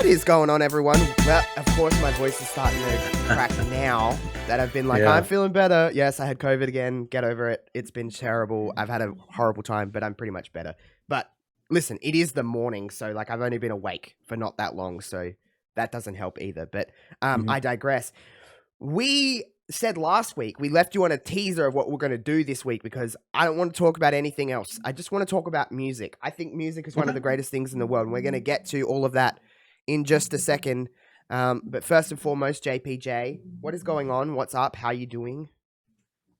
is going on, everyone? Well, of course, my voice is starting to crack now that I've been like, Yeah. I'm feeling better. Yes, I had COVID again. Get over it. It's been terrible. I've had a horrible time, but I'm pretty much better. But listen, it is the morning, so like I've only been awake for not that long, so that doesn't help either. But I digress. We said last week, we left you on a teaser of what we're going to do this week because I don't want to talk about anything else. I just want to talk about music. I think music is one of the greatest things in the world, and we're going to get to all of that in just a second. But first and foremost, JPJ, what is going on? What's up? How are you doing?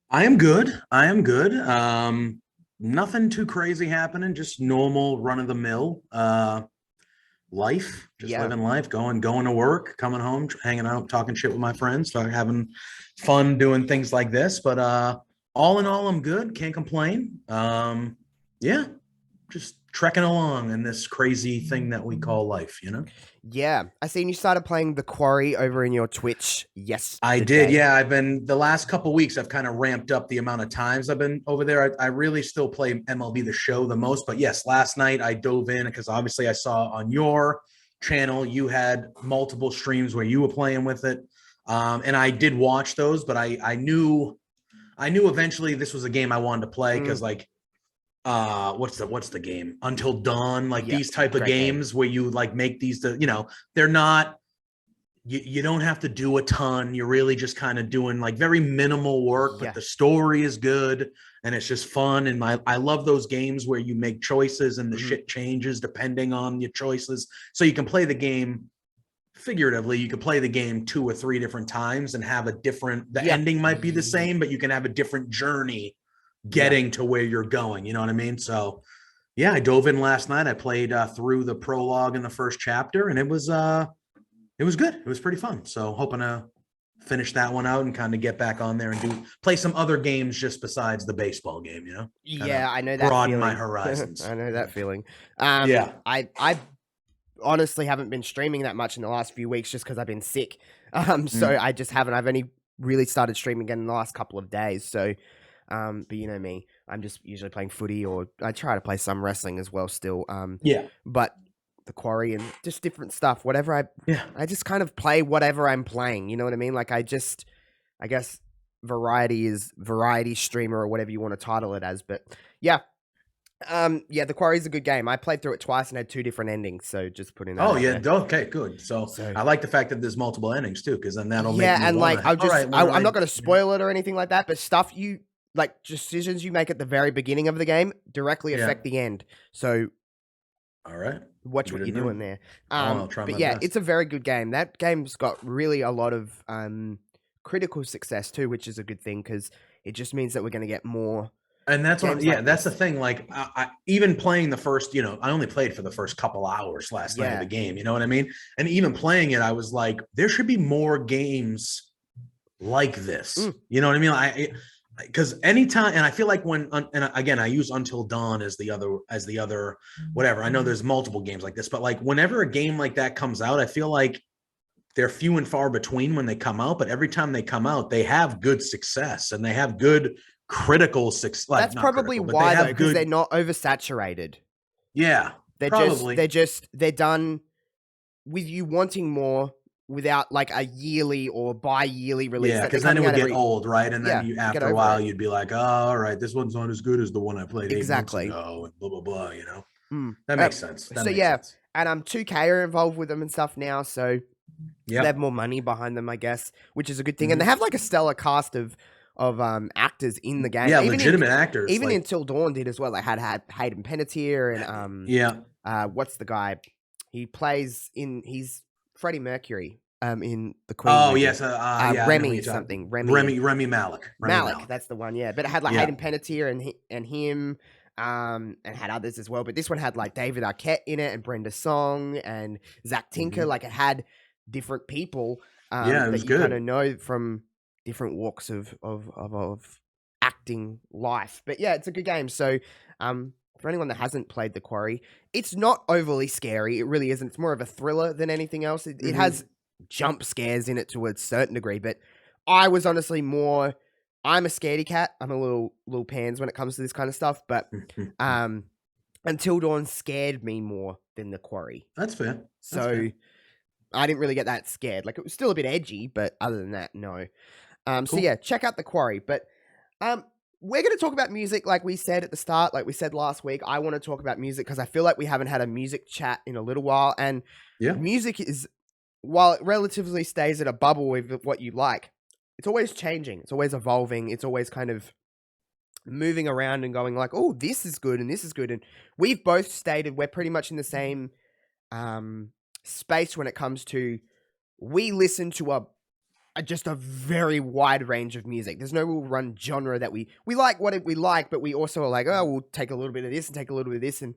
I am good. Nothing too crazy happening, just normal run of the mill life, just Yeah. living life, going to work, coming home, hanging out, talking shit with my friends, having fun doing things like this. But all in all, I'm good. Can't complain. Yeah, just trekking along in this crazy thing that we call life, you know? Yeah. I seen you started playing The Quarry over in your Twitch yesterday. I did. Yeah. I've been the last couple of weeks, I've kind of ramped up the amount of times I've been over there. I really still play MLB The Show the most, but yes, last night I dove in because obviously I saw on your channel, you had multiple streams where you were playing with it. And I did watch those, but I knew eventually this was a game I wanted to play because what's the game? Until Dawn, like these type of games where you like make these, they're not, you don't have to do a ton. You're really just kind of doing like very minimal work, but the story is good and it's just fun. And I love those games where you make choices and the shit changes depending on your choices. So you can play the game figuratively. You can play the game 2 or 3 different times and have the ending might be the same, but you can have a different journey getting to where you're going. You know what I mean? So yeah, I dove in last night. I played through the prologue in the first chapter and it was good. It was pretty fun. So hoping to finish that one out and kind of get back on there and play some other games just besides the baseball game, you know? Yeah, I know that broaden feeling. my horizons. I know that feeling. Yeah. I honestly haven't been streaming that much in the last few weeks just because I've been sick. So I just haven't. I've only really started streaming again in the last couple of days. So, but you know me, I'm just usually playing footy or I try to play some wrestling as well still. But The Quarry and just different stuff, whatever I just kind of play whatever I'm playing. You know what I mean? Like I guess variety streamer or whatever you want to title it as. But yeah. The Quarry is a good game. I played through it twice and had 2 different endings, so just putting that out there. Okay, good. So I like the fact that there's multiple endings too, because then that'll make me and like I'm not going to spoil spoil it or anything like that, but stuff you like decisions you make at the very beginning of the game directly affect the end. So all right, watch what you're doing there. I'll try but my yeah, best. it's a very good game. That game's got really a lot of critical success too, which is a good thing because it just means that we're going to get more. And that's that's the thing. Like I even playing the first, I only played for the first couple hours last night of the game. You know what I mean? And even playing it, I was like, there should be more games like this. You know what I mean? Because anytime, and I feel like and again, I use Until Dawn as the other whatever. I know there's multiple games like this, but like whenever a game like that comes out, I feel like they're few and far between when they come out. But every time they come out, they have good success and they have good critical success. That's probably why though, because they're not oversaturated. Yeah, they're done with you wanting more without like a yearly or bi-yearly release. Yeah, because then it would get old, right? And then after a while, you'd be like, oh, all right, this one's not as good as the one I played 8 months ago, and blah, blah, blah, you know? That makes sense. And 2K are involved with them and stuff now, so they have more money behind them, I guess, which is a good thing. And they have like a stellar cast of actors in the game. Yeah, even legitimate actors. Even Until Dawn did as well. They had Hayden Panettiere and what's the guy? He's Freddie Mercury in the Queen. Oh movie. yes, Remy something. Remy Malek. Malek, that's the one. Yeah, but it had like Hayden Panettiere and him. And had others as well, but this one had like David Arquette in it and Brenda Song and Zach Tinker. Like it had different people it was that you kind of know from different walks of acting life. But yeah, it's a good game. So for anyone that hasn't played The Quarry, it's not overly scary. It really isn't. It's more of a thriller than anything else. It has jump scares in it to a certain degree, but I was honestly more... I'm a scaredy cat. I'm a little pans when it comes to this kind of stuff, but Until Dawn scared me more than The Quarry. That's fair. So I didn't really get that scared. Like, it was still a bit edgy, but other than that, no. So Cool. yeah, check out The Quarry. But we're going to talk about music like we said at the start, like we said last week. I want to talk about music because I feel like we haven't had a music chat in a little while. And music is, while it relatively stays at a bubble with what you like, it's always changing. It's always evolving. It's always kind of moving around and going like, oh, this is good and this is good. And we've both stated we're pretty much in the same space when it comes to, we listen to just a very wide range of music. There's no real run genre that we like what we like, but we also are like, oh, we'll take a little bit of this and take a little bit of this. And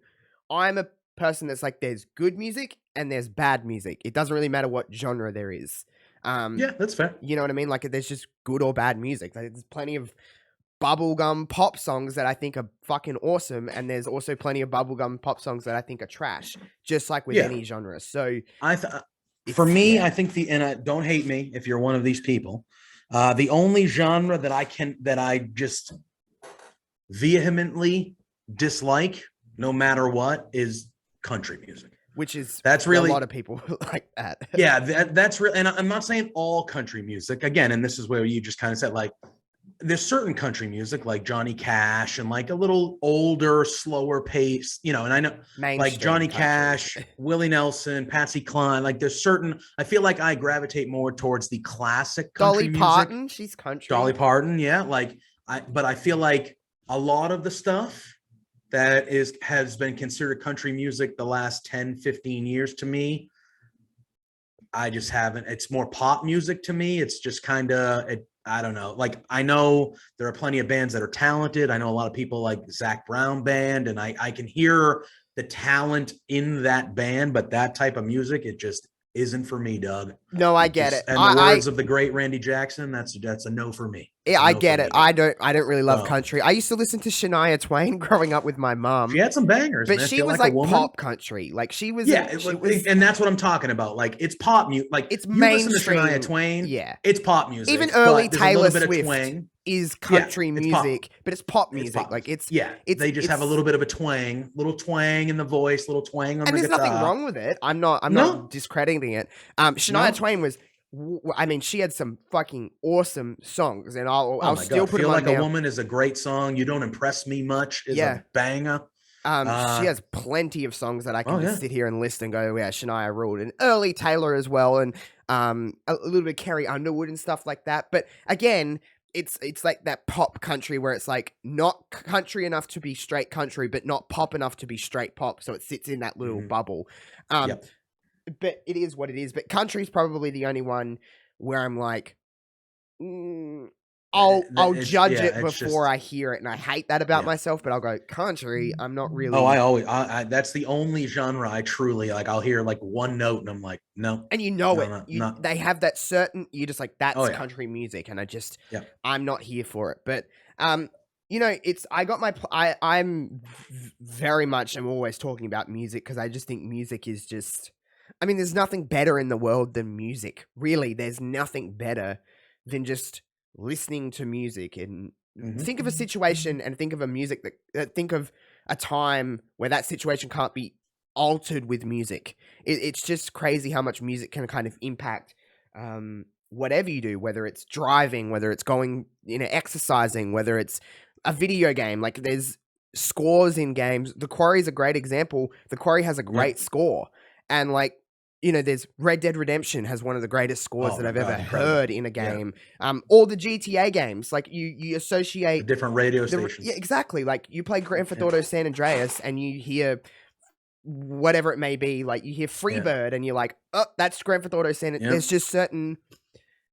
I'm a person that's like, there's good music and there's bad music. It doesn't really matter what genre there is. Yeah, that's fair. You know what I mean? Like, there's just good or bad music. Like, there's plenty of bubblegum pop songs that I think are fucking awesome, and there's also plenty of bubblegum pop songs that I think are trash, just like with any genre. So for me, I think don't hate me if you're one of these people. The only genre that I just vehemently dislike, no matter what, is country music. Which is that's really a lot of people like that. Yeah, that's real. And I'm not saying all country music again. And this is where you just kind of said, like, there's certain country music like Johnny Cash and like a little older, slower pace, you know, and I know like Johnny Cash, Willie Nelson, Patsy Cline, like there's certain, I feel like I gravitate more towards the classic country music. Dolly Parton, she's country. Dolly Parton, yeah. But I feel like a lot of the stuff that has been considered country music the last 10, 15 years to me, I just haven't. It's more pop music to me. It's just kind of, I don't know. Like, I know there are plenty of bands that are talented. I know a lot of people like Zach Brown Band, and I can hear the talent in that band, but that type of music, it just isn't for me, Doug. No, I get it. And the words of the great Randy Jackson, that's a no for me. Yeah, I get it. I don't really love country. I used to listen to Shania Twain growing up with my mom. She had some bangers, but she was like pop country. Like, she was, and that's what I'm talking about. Like, it's pop music. Like, it's you mainstream. Listen to Shania Twain, yeah, it's pop music. Even early Taylor Swift is country music, but it's pop music. They just have a little bit of a little twang in the voice, little twang on the guitar. And there's nothing wrong with it. I'm not discrediting it. Shania Twain was, I mean, she had some fucking awesome songs, and I'll still put them on. Feel Like a Woman is a great song. You Don't Impress Me Much is a banger. She has plenty of songs that I can just sit here and list and go, yeah, Shania ruled. And early Taylor as well, and a little bit of Carrie Underwood and stuff like that. But again, it's like that pop country where it's like not country enough to be straight country, but not pop enough to be straight pop. So it sits in that little bubble. But it is what it is. But country's probably the only one where I'm like, I'll judge it before I hear it, and I hate that about myself. But I'll go country. I'm not really. Oh, that's the only genre I truly like. I'll hear like one note, and I'm like, no. And they have that certain. You just like, that's country music, and I'm not here for it. But you know, I'm very much. I'm always talking about music because I just think music is just. I mean, there's nothing better in the world than music. Really, there's nothing better than just listening to music. And think of a situation and think of a music think of a time where that situation can't be altered with music. It's just crazy how much music can kind of impact whatever you do, whether it's driving, whether it's going, exercising, whether it's a video game. Like, there's scores in games. The Quarry is a great example. The Quarry has a great score. And like, there's Red Dead Redemption has one of the greatest scores that I've ever heard in a game. All the GTA games, like you associate the different radio stations. Yeah, exactly. Like, you play Grand Theft Auto San Andreas and you hear whatever it may be, like you hear Freebird and you're like, oh, that's Grand Theft Auto San Andreas. There's just certain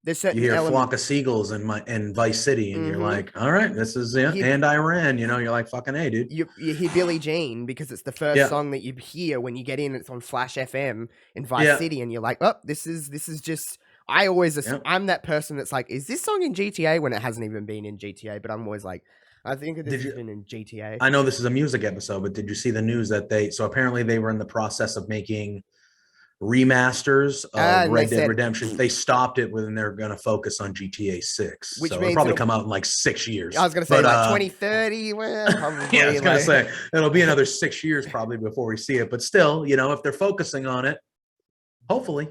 you hear a flock of seagulls in Vice City, and you're like, all right, this is and Iran. You're like, fucking hey, dude. You hear Billie Jean because it's the first song that you hear when you get in. It's on Flash FM in Vice City, and you're like, oh, this is just. I'm that person that's like, is this song in GTA when it hasn't even been in GTA? But I'm always like, I think this has been in GTA. I know this is a music episode, but did you see the news that apparently they were in the process of making remasters of Red Dead Redemption? They stopped it when they're going to focus on GTA 6, which will probably come out in like 6 years. I was going to say 2030. Well, probably. I was going to say it'll be another 6 years probably before we see it. But still, if they're focusing on it, hopefully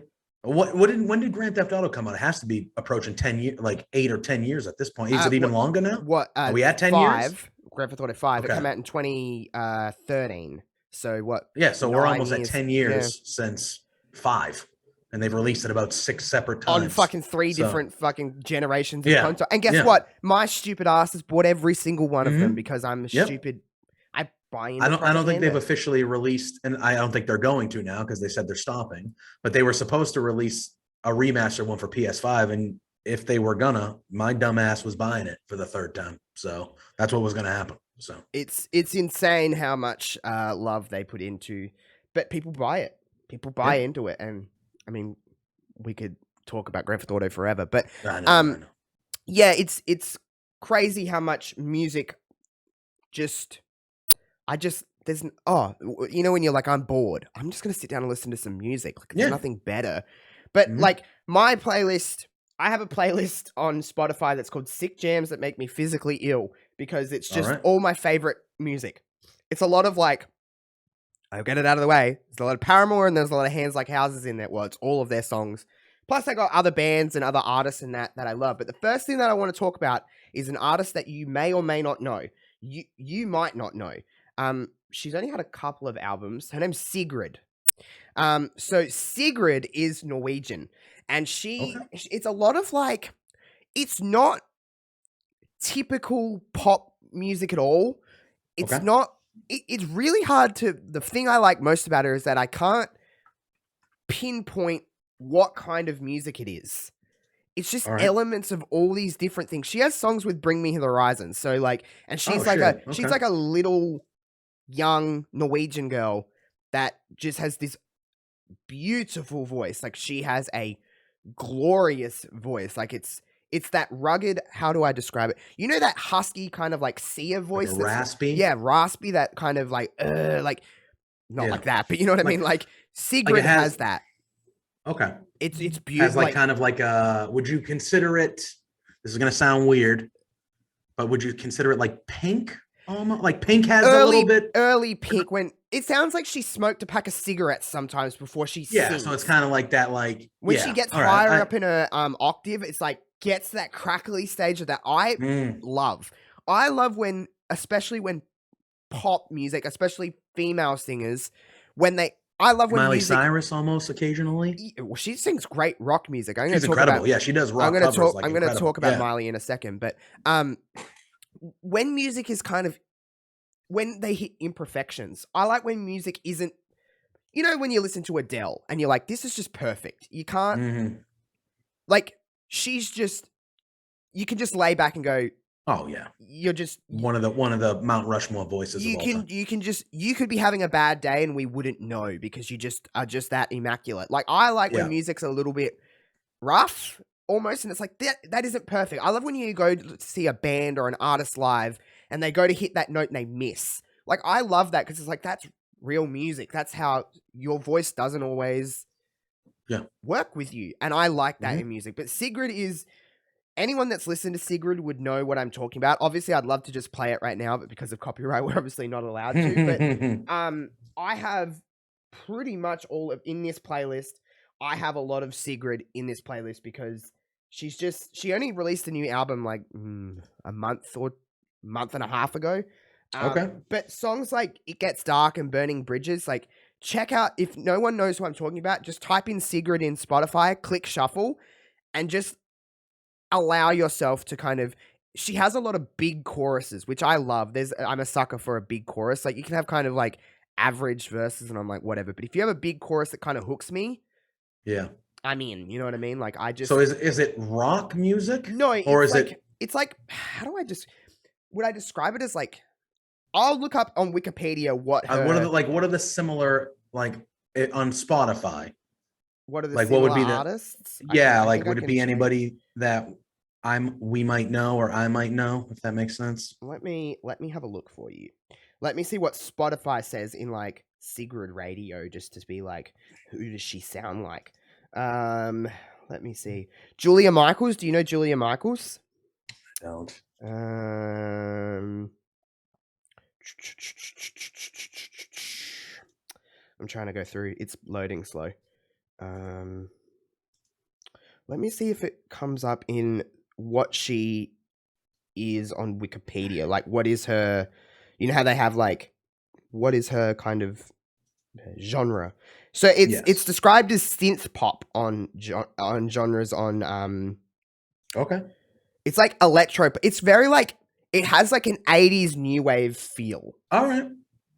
When did Grand Theft Auto come out? It has to be approaching 10 years, like 8 or 10 years at this point. Is it even longer now? What? Are we at 10 years? Grand Theft Auto 5. It Okay. came out in 2013. So what? Yeah, so we're 9 almost at years? 10 Yeah. years since 5. And they've released it about 6 separate On times. fucking 3 So, different fucking generations of yeah. console. And guess Yeah. what? My stupid ass has bought every single one of them because I'm a Yep. stupid. I buy into I don't think propaganda. they've officially released, and I don't think they're going to now because they said they're stopping. But they were supposed to release a remaster one for PS5, and if they were gonna, my dumb ass was buying it for the 3rd time. So that's what was gonna happen. So It's insane how much love they put into, but people buy it. People buy into it, and I mean, we could talk about Grand Theft Auto forever, but I know. yeah, it's crazy how much music just there's you know when you're like, I'm bored, I'm just gonna sit down and listen to some music. Like, there's nothing better. But like my playlist, I have a playlist on Spotify that's called Sick Jams That Make Me Physically Ill, because it's just all my favorite music. It's a lot of like, I'll get it out of the way. There's a lot of Paramore and there's a lot of Hands Like Houses in there. Well, it's all of their songs. Plus, I got other bands and other artists in that I love. But the first thing that I want to talk about is an artist that you may or may not know. You might not know. She's only had a couple of albums. Her name's Sigrid. So Sigrid is Norwegian, and it's a lot of like, it's not typical pop music at all. It's not. It's really hard to. The thing I like most about her is that I can't pinpoint what kind of music it is. It's just elements of all these different things. She has songs with Bring Me the Horizon. So like, and she's she's like a little young Norwegian girl that just has this beautiful voice. Like, she has a glorious voice. Like, it's that rugged, how do I describe it? You know that husky kind of like Sia voice? Like raspy? Yeah, raspy, that kind of like not like that, but you know what I mean? Like, Sigrid has that. Okay. It's beautiful. Has like kind of like would you consider it, this is gonna sound weird, but would you consider it like Pink? Almost like Pink has a little bit early Pink, when it sounds like she smoked a pack of cigarettes sometimes before she sings. So it's kind of like that, like when she gets higher up in her octave, it's like gets that crackly stage of that. I love. I love when, especially when pop music, especially female singers, when they. I love when Miley Cyrus almost occasionally. Well, she sings great rock music. She's incredible. Yeah, she does rock covers. I'm going to talk about Miley in a second, but when music is kind of, when they hit imperfections, I like when music isn't, you know, when you listen to Adele and you're like, this is just perfect. You can't, like, she's just, you can just lay back and go, oh yeah, you're just one of the Mount Rushmore voices. You could be having a bad day and we wouldn't know because you just are just that immaculate. Like, I like when music's a little bit rough almost, and it's like that isn't perfect. I love when you go to see a band or an artist live and they go to hit that note and they miss. Like, I love that because it's like, that's real music. That's how your voice doesn't always work with you, and I like that in music. But Sigrid is. Anyone that's listened to Sigrid would know what I'm talking about. Obviously, I'd love to just play it right now, but because of copyright, we're obviously not allowed to. But I have pretty much all of, in this playlist, I have a lot of Sigrid in this playlist because she only released a new album like a month and a half ago. But songs like It Gets Dark and Burning Bridges, like, check out, if no one knows what I'm talking about, just type in Sigrid in Spotify, click shuffle, and just allow yourself to kind of, she has a lot of big choruses, which I love. I'm a sucker for a big chorus. Like, you can have kind of like average verses and I'm like, whatever. But if you have a big chorus that kind of hooks me, I'm in, you know what I mean? Like, I just. So is it rock music? No, or is like, it? It's like, would I describe it as like, I'll look up on Wikipedia what are the similar, like, on Spotify? What are the like, what would be the artists? like, would it be anybody that we might know or I might know, if that makes sense? Let me have a look for you. Let me see what Spotify says in like Sigrid Radio, just to be like, who does she sound like? Let me see. Julia Michaels. Do you know Julia Michaels? I don't. I'm trying to go through. It's loading slow. Let me see if it comes up in what she is on Wikipedia. Like, what is her? You know how they have like, what is her kind of genre? So it's Yes. described as synth pop on on genres on Okay. It's like electro. It's very like it has like an 80s new wave feel. All right.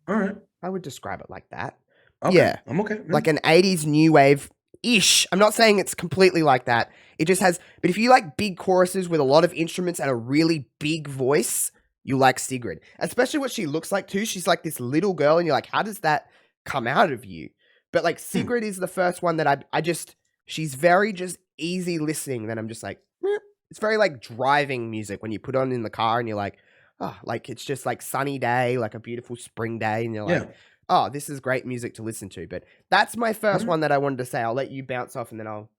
All right. I would describe it like that. Okay. Yeah. I'm okay. Yeah. Like an 80s new wave ish. I'm not saying it's completely like that. It just has, but if you like big choruses with a lot of instruments and a really big voice, you like Sigrid. Especially what she looks like too. She's like this little girl, and you're like, how does that come out of you? But like Hmm. Sigrid is the first one that I just, she's very just easy listening. Then I'm just like, meh. It's very like driving music when you put on in the car and you're like, oh, like it's just like sunny day, like a beautiful spring day, and you're Yeah. like, oh, this is great music to listen to. But that's my All first right. one that I wanted to say. I'll let you bounce off and then I'll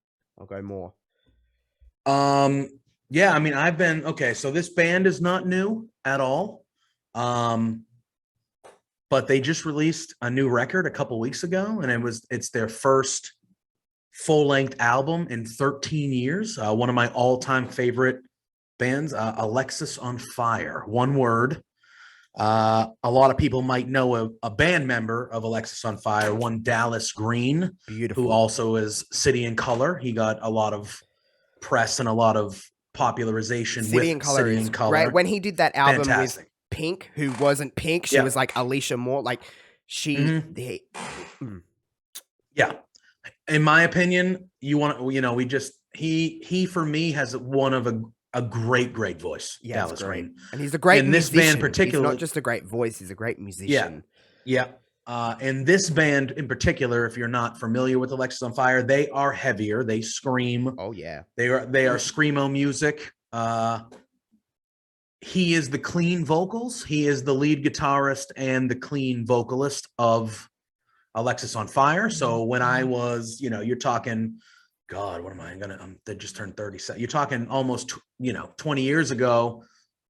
go more. Um, yeah, I mean, I've been okay. So this band is not new at all. Um, but they just released a new record a couple weeks ago, and it's their first full-length album in 13 years. One of my all-time favorite bands, Alexis on Fire. One word. A lot of people might know a band member of Alexis on Fire, one Dallas Green, who Beautiful. also is City in Color. He got a lot of press and a lot of popularization City with in Color City is in great. Color. When he did that album with Fantastic. Pink, who wasn't Pink, she Yeah. was like Alicia Moore. Like she, Hmm. they, mm, Yeah. In my opinion, we just he for me has one of a great voice, yeah, it's Dallas great. Green. And he's a great In this band musician. He's not particularly, just a great voice; he's a great yeah, musician. yeah. And this band in particular, if you're not familiar with Alexis on Fire, they are heavier. They scream. Oh yeah, They are screamo music. He is the clean vocals. He is the lead guitarist and the clean vocalist of Alexis on Fire. So when I was, you're talking, God, what am I gonna? They just turned 30. You're talking almost, 20 years ago,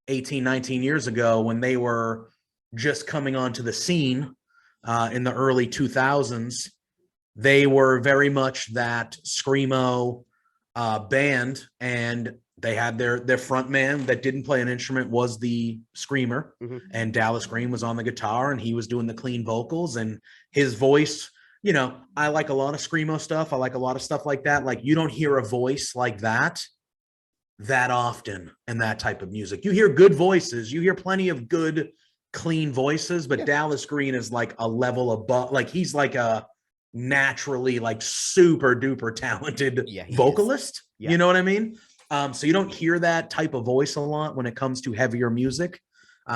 18, 19 years ago, when they were just coming onto the scene in the early 2000s. They were very much that screamo band, and they had their front man that didn't play an instrument was the screamer, and Dallas Green was on the guitar, and he was doing the clean vocals, and his voice. I like a lot of screamo stuff. I like a lot of stuff like that. Like you don't hear a voice like that often in that type of music. You hear good voices. You hear plenty of good, clean voices, but yeah, Dallas Green is like a level above. Like he's like a naturally like super duper talented yeah. He is. vocalist. Yeah, You know what I mean? So you don't hear that type of voice a lot when it comes to heavier music,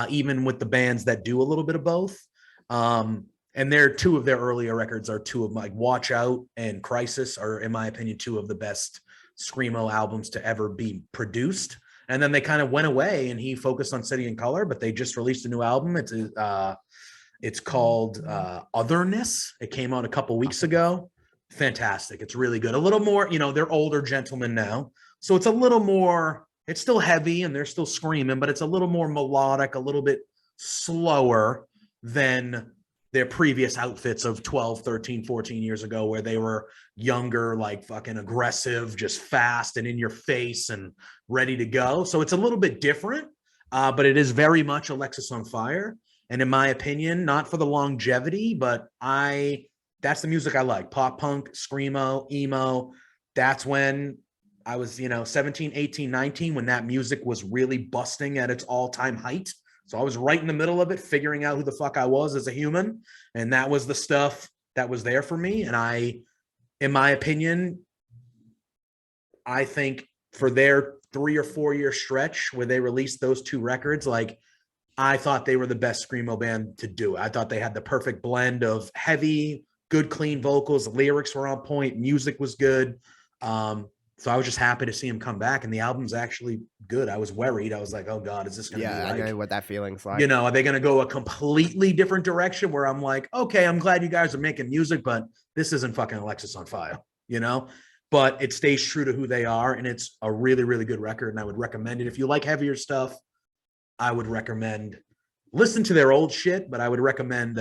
even with the bands that do a little bit of both. And two of their earlier records are two of like Watch Out and Crisis are, in my opinion, two of the best screamo albums to ever be produced. And then they kind of went away, and he focused on City in Color. But they just released a new album. It's called Otherness. It came out a couple weeks ago. Fantastic. It's really good. A little more, they're older gentlemen now. So it's a little more, it's still heavy and they're still screaming, but it's a little more melodic, a little bit slower than their previous outfits of 12, 13, 14 years ago, where they were younger, like fucking aggressive, just fast and in your face and ready to go. So it's a little bit different, but it is very much Alexis on Fire. And in my opinion, not for the longevity, but that's the music I like. Pop punk, screamo, emo. That's when I was, 17, 18, 19, when that music was really busting at its all-time height. So I was right in the middle of it, figuring out who the fuck I was as a human. And that was the stuff that was there for me. And in my opinion, I think for their 3 or 4 year stretch where they released those two records, like I thought they were the best screamo band to do it. I thought they had the perfect blend of heavy, good, clean vocals. Lyrics were on point. Music was good. So I was just happy to see him come back, and the album's actually good. I was worried. I was like, oh God, is this going to be yeah. I know like, what that feeling's like. are they going to go a completely different direction where I'm like, okay, I'm glad you guys are making music, but this isn't fucking Alexis on Fire, But it stays true to who they are, and it's a really, really good record, and I would recommend it. If you like heavier stuff, I would recommend listen to their old shit, but I would recommend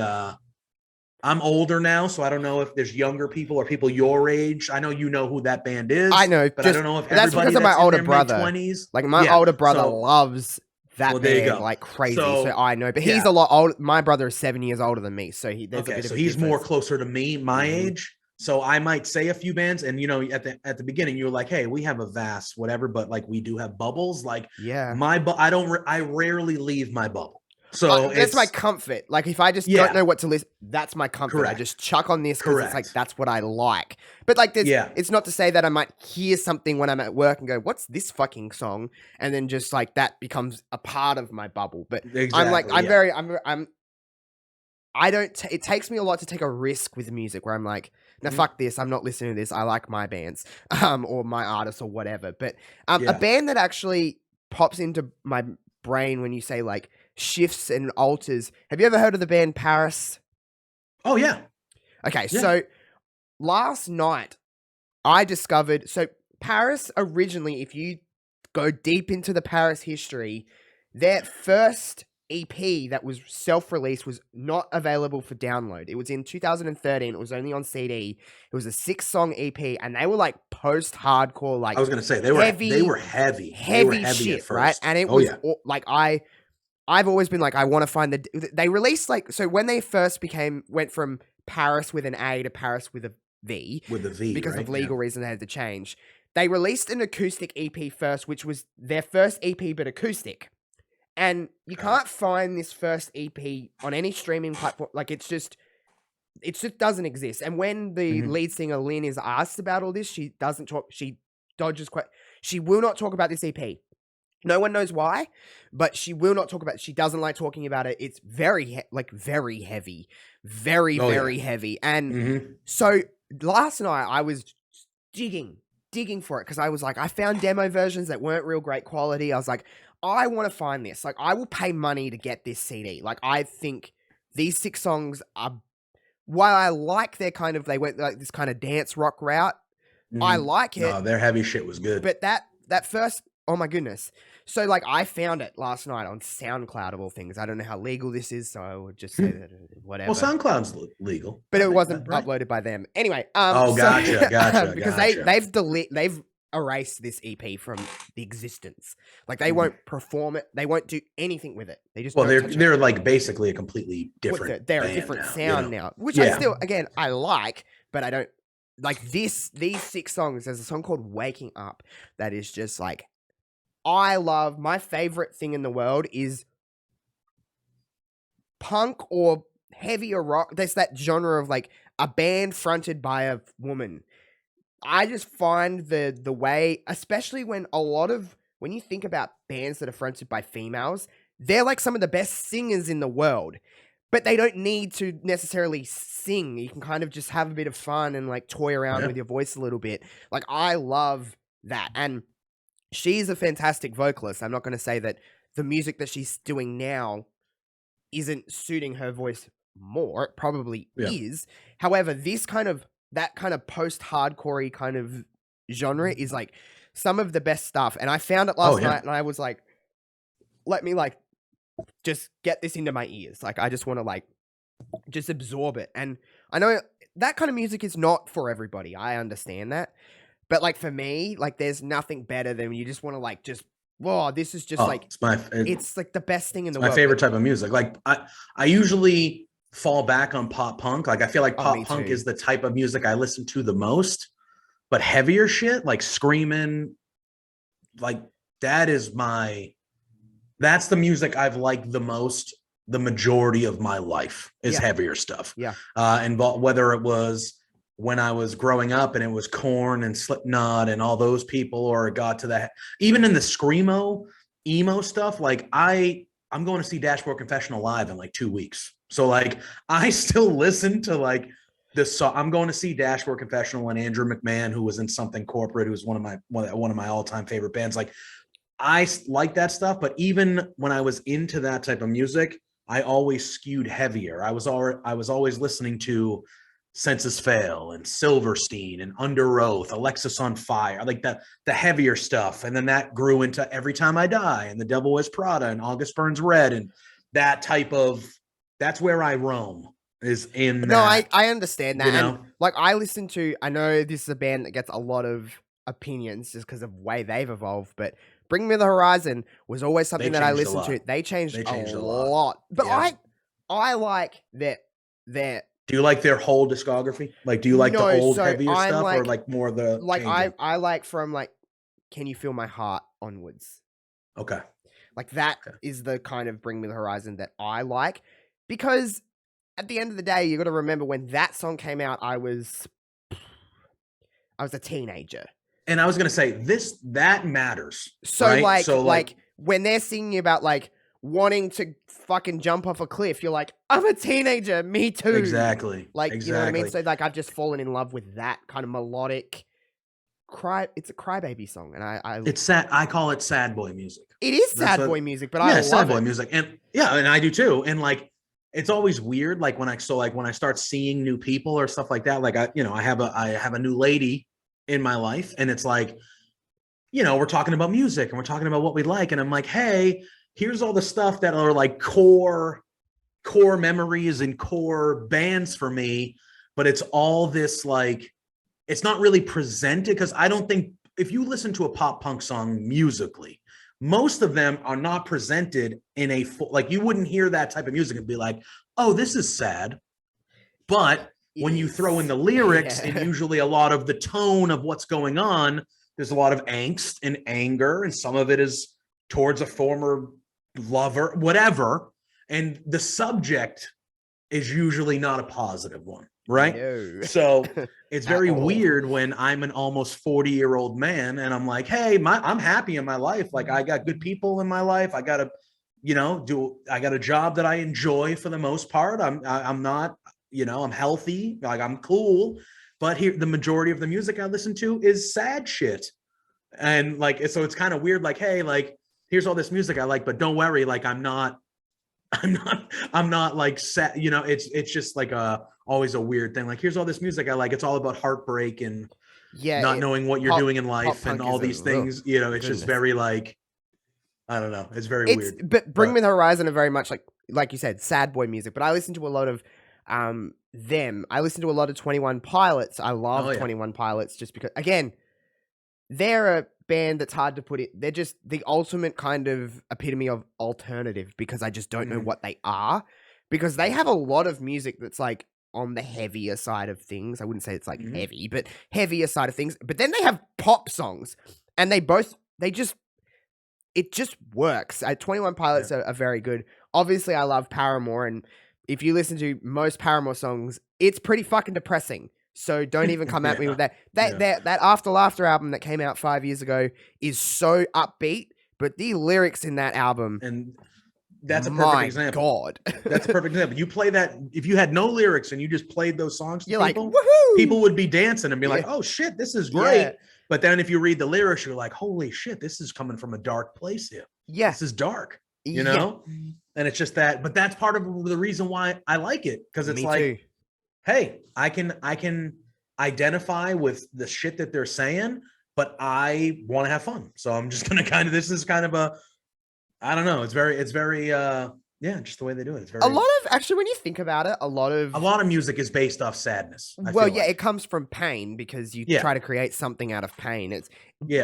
I'm older now, so I don't know if there's younger people or people your age. I know you know who that band is, I know, but I don't know if that's everybody because of my that's in older their mid brother. 20s. Like my Yeah. older brother So, loves well, that there you band go. like crazy. So So, I know, but he's yeah. a lot older. My brother is 7 years older than me, so there's a Okay, bit of so a he's more difference. closer to me, my Mhm. age. So I might say a few bands, and at the beginning, you were like, "Hey, we have a vast whatever," but like we do have bubbles. Like Yeah. I rarely leave my bubble. So That's my it's comfort. Like if I just don't yeah, know what to listen, that's my comfort. I correct, just chuck on this because it's like correct. that's what I like. But like Yeah, it's not to say that I might hear something when I'm at work and go, "What's this fucking song?" And then just like that becomes a part of my bubble. But I'm like exactly. I'm Yeah, very I'm I don't. It takes me a lot to take a risk with music where I'm like, no, Mhm. fuck this. I'm not listening to this. I like my bands, or my artists or whatever. But a Yeah. band that actually pops into my brain when you say like shifts and alters. Have you ever heard of the band Paris? Oh yeah, Okay, yeah. so last night I discovered so Paris originally, if you go deep into the Paris history, their first EP that was self-released was not available for download. It was in 2013. It was only on CD. It was a 6-song EP, and they were like post-hardcore, I like was gonna say they heavy, were heavy. They were heavy heavy at shit, right? first. And it Oh was yeah, like I've always been like I want to find they released like so when they first went from Paris with an A to Paris with a V with the V, because of right? Yeah. legal reasons they had to change. They released an acoustic EP first, which was their first EP but acoustic. And you Okay. can't find this first EP on any streaming platform. Like it just doesn't exist. And when the Mhm. lead singer Lynn is asked about all this, she doesn't talk. She dodges quite. She will not talk about this EP. No one knows why, but she will not talk about it. She doesn't like talking about it. It's very very heavy, very Oh yeah. very heavy. And Hmm. so last night I was digging for it because I was like, I found demo versions that weren't real great quality. I was like, I want to find this. Like, I will pay money to get this CD. Like, I think these 6 songs are, while I like their kind of, they went like this kind of dance rock route. I Hmm. like it, No, their heavy shit was good. but that first, oh my goodness. So like I found it last night on SoundCloud of all things. I don't know how legal this is, so I would just say Hmm. that Well, whatever. SoundCloud's legal, But I it think, wasn't right? uploaded by them. Anyway, Oh, so because gotcha. they've erased this EP from the existence. Like they Mhm. won't perform it. They won't do anything with it. They just Well, don't touch it. they're like basically a completely different They're a band different now, sound now, which I Yeah. still, again, I like, but I don't like this. These 6 songs. There's a song called "Waking Up" that is just like I love. My favorite thing in the world is punk or heavier rock. There's that genre of like a band fronted by a woman. I just find the way, especially when you think about bands that are fronted by females, they're like some of the best singers in the world. But they don't need to necessarily sing. You can kind of just have a bit of fun and like toy around Yeah. with your voice a little bit. Like I love that. And she's a fantastic vocalist. I'm not going to say that the music that she's doing now isn't suiting her voice more. It probably Yeah. is. However, that kind of post-hardcore kind of genre is like some of the best stuff. And I found it Oh last yeah. night and I was like, let me like just get this into my ears. Like I just want to like just absorb it. And I know that kind of music is not for everybody. I understand that. But like for me, like there's nothing better than when you just want to like just whoa, this is just Oh, like it's it's like the best thing in the my world. favorite But type of music. Like I usually fall back on pop punk. Like I feel like oh, me pop punk too. is the type of music I listen to the most. But heavier shit, like screaming, like that is my that's the music I've liked the most the majority of my life is Yeah. heavier stuff. Yeah. And whether it was when I was growing up and it was Korn and Slipknot and all those people, or it got to that, even in the screamo, emo stuff, like I'm going to see Dashboard Confessional live in like 2 weeks. So like I still listen to like this song. I'm going to see Dashboard Confessional and Andrew McMahon, who was in Something Corporate, who's one of my all-time favorite bands. Like I like that stuff, but even when I was into that type of music, I always skewed heavier. I was always listening to Census Fail and Silverstein and Under Oath, Alexis on Fire, like the heavier stuff. And then that grew into Every Time I Die and The Devil Wears Prada and August Burns Red and that type of that's where I roam. is in No, that, I understand that. you And know, like I know this is a band that gets a lot of opinions just because of the way they've evolved, but Bring Me the Horizon was always they something that I changed a listened to. lot. They changed They a changed a lot. lot. But Yeah. I like their Do you like their whole discography? Like, do you like the no, old so heavier I'm stuff or like more of the like changing? I like from like Can You Feel My Heart onwards. Okay. Like that Okay. is the kind of Bring Me the Horizon that I like because at the end of the day, you got to remember when that song came out, I was a teenager. And I was gonna say that matters, So right? So like when they're singing about like wanting to fucking jump off a cliff, you're like, I'm a teenager, me too. exactly, Like, you know what I mean? exactly. So like I've just fallen in love with that kind of melodic it's a crybaby song. And I It's sad. I call it sad boy music. it is That's sad what. boy music, but I Yeah, sad love boy it. music, and yeah, and I do too. And like, it's always weird. Like when I start seeing new people or stuff like that. Like I have a new lady in my life, and it's like, we're talking about music and we're talking about what we like, and I'm like, hey, here's all the stuff that are like core memories and core bands for me, but it's all this like it's not really presented because I don't think if you listen to a pop punk song musically, most of them are not presented in a full, like you wouldn't hear that type of music and be like, oh, this is sad. But when you throw in the lyrics and usually a lot of the tone of what's going on, there's a lot of angst and anger, and some of it is towards a former lover, whatever. And the subject is usually not a positive one, right? No. So it's very all. weird when I'm an almost 40-year-old man and I'm like, hey, I'm happy in my life. Like I got good people in my life. I got to, I got a job that I enjoy for the most part. I'm not, I'm healthy, like I'm cool. But here, the majority of the music I listen to is sad shit. And like, so it's kind of weird. Like, hey, like, here's all this music I like, but don't worry, like, I'm not like sad, it's just like always a weird thing. Like, here's all this music I like. It's all about heartbreak and not knowing what you're doing in life and all these things, it's just very like, I don't know. It's very weird. But Bring Me the Horizon are very much like you said, sad boy music. But I listen to a lot of them. I listen to a lot of 21 Pilots. I love 21 Pilots just because, again, they're a band that's hard to put it. They're just the ultimate kind of epitome of alternative because I just don't know what they are. Because they have a lot of music that's like on the heavier side of things. I wouldn't say it's like heavy, but heavier side of things. But then they have pop songs, and it just works. 21 Pilots are very good. Obviously, I love Paramore, and if you listen to most Paramore songs, it's pretty fucking depressing. So don't even come at me with that. That After Laughter album that came out 5 years ago is so upbeat, but the lyrics in that album, and that's a perfect example. God. That's a perfect example. You play that, if you had no lyrics and you just played those songs to You're people, like, woohoo! People would be dancing and be like, oh shit, this is great. Yeah. But then if you read the lyrics, you're like, holy shit, this is coming from a dark place here. Yeah. This is dark, And it's just that, but that's part of the reason why I like it. Cause it's hey, I can identify with the shit that they're saying, but I want to have fun. So I'm just going to this is kind of I don't know. It's very, just the way they do it. It's very, a lot of, actually, when you think about it, a lot of music is based off sadness. It comes from pain because you try to create something out of pain.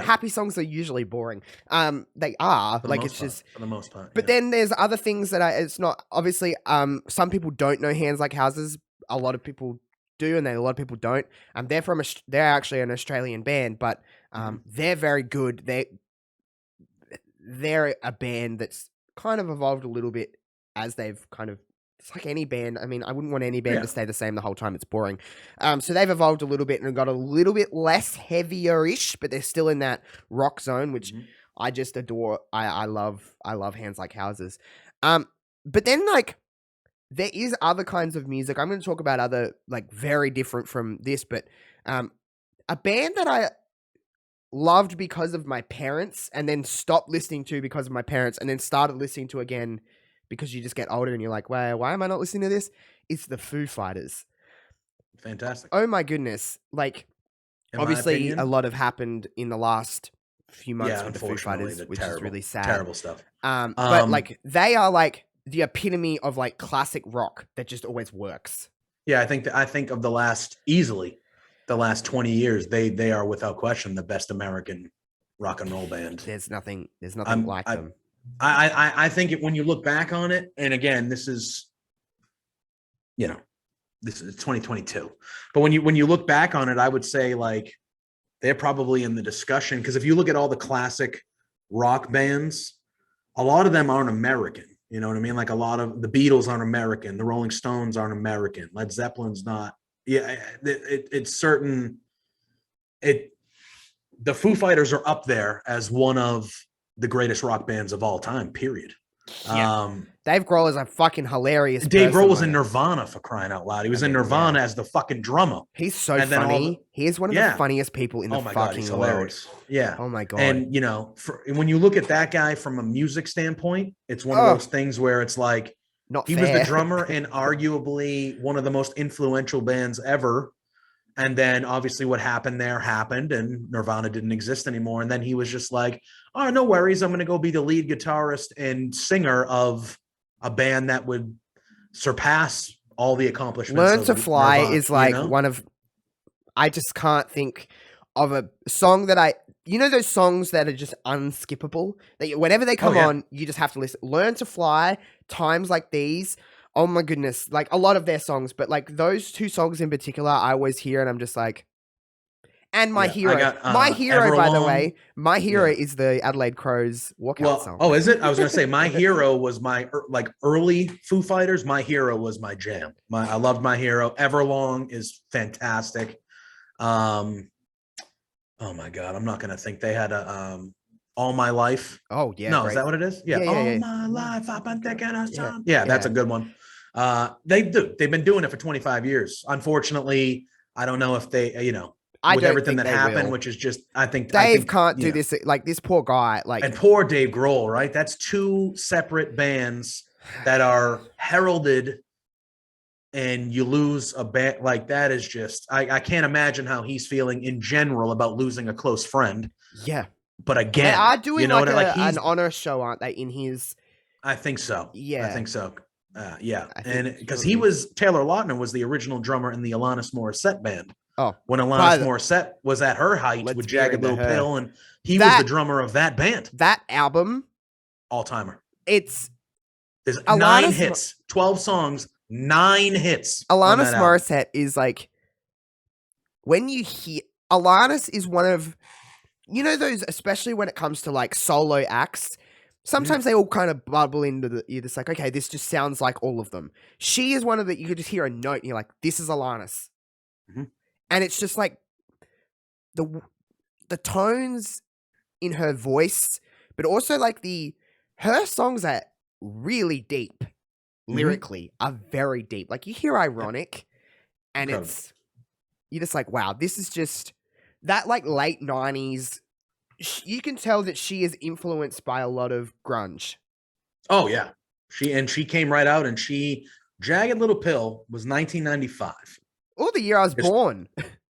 Happy songs are usually boring. They are like, it's just for the most part. But then there's other things that it's not, obviously, some people don't know Hands Like Houses. A lot of people do, and then a lot of people don't. They're actually an Australian band, but they're very good. They're a band that's kind of evolved a little bit as they've kind of, it's like any band. I mean, I wouldn't want any band to stay the same the whole time. It's boring. So they've evolved a little bit and got a little bit less heavier-ish, but they're still in that rock zone, which I just adore. I love Hands Like Houses. But then like, there is other kinds of music. I'm going to talk about other, like, very different from this, but a band that I loved because of my parents and then stopped listening to because of my parents and then started listening to again because you just get older and you're like, why am I not listening to this? It's the Foo Fighters. Fantastic. Oh my goodness. Like, obviously a lot have happened in the last few months with the Foo Fighters, which is really sad. Terrible stuff. But like, they are like the epitome of like classic rock that just always works. Yeah, I think of the last 20 years, they are without question the best American rock and roll band. There's nothing I'm like I them. I think when you look back on it, and again, this is, you know, this is 2022, but when you look back on it, I would say like they're probably in the discussion, because if you look at all the classic rock bands, a lot of them aren't American. You know what I mean? Like a lot of the Beatles aren't American, the Rolling Stones aren't American, Led Zeppelin's not. Yeah, it's certain. It The Foo Fighters are up there as one of the greatest rock bands of all time. Period. Yeah. Dave Grohl is a fucking hilarious. Dave Grohl was in like, Nirvana, for crying out loud. He was in Nirvana as the fucking drummer. He's so funny. He is one of the funniest people in the fucking world. Hilarious. Yeah. Oh my God. And you know, when you look at that guy from a music standpoint, it's one of those things where it's like, he was the drummer in arguably one of the most influential bands ever. And then obviously what happened there happened, and Nirvana didn't exist anymore. And then he was just like, oh, no worries, I'm going to go be the lead guitarist and singer of a band that would surpass all the accomplishments. Learn to Fly Nirvana, is like, you know? One of, I just can't think of a song that you know, those songs that are just unskippable, that whenever they come on, you just have to listen. Learn to Fly, Times Like These. Oh my goodness. Like a lot of their songs, but like those two songs in particular, I always hear and I'm just like, and My Hero. My Hero, Everlong, by the way, My Hero is the Adelaide Crows walkout song. Oh, is it? I was going to say My Hero was my like early Foo Fighters. My Hero was my jam. I loved My Hero. Everlong is fantastic. Oh my God. I'm not going to think. They had a, All My Life. Oh yeah. No, is that what it is? Yeah. All My Life. I've been thinking of time. Yeah, that's a good one. They've been doing it for 25 years. Unfortunately, I don't know if they, you know, with everything that happened, which is just, I think Dave can't do this. Like this poor guy, like, and poor Dave Grohl, right? That's two separate bands that are heralded, and you lose a band like that is just, I can't imagine how he's feeling in general about losing a close friend. Yeah. But again, they are doing, you know, like an honor show, aren't they? In his, I think so. Yeah, I think so. Yeah, and because Taylor Lautner was the original drummer in the Alanis Morissette band. Oh, when Alanis Morissette was at her height with Jagged Little Pill, and he was the drummer of that band. That album, all timer. There's Alanis 9 hits, 12 songs, 9 hits. Alanis Morissette is like, when you hear Alanis is one of, you know, those, especially when it comes to like solo acts. Sometimes they all kind of bubble into you're just like, okay, this just sounds like all of them. She is one of the, you could just hear a note and you're like, this is Alanis. Mm-hmm. And it's just like the tones in her voice, but also like her songs are really deep lyrically, are very deep. Like you hear Ironic and you're just like, wow, this is just that like late 90s. You can tell that she is influenced by a lot of grunge. Oh yeah. She came right out, and Jagged Little Pill was 1995. Oh, the year I was born.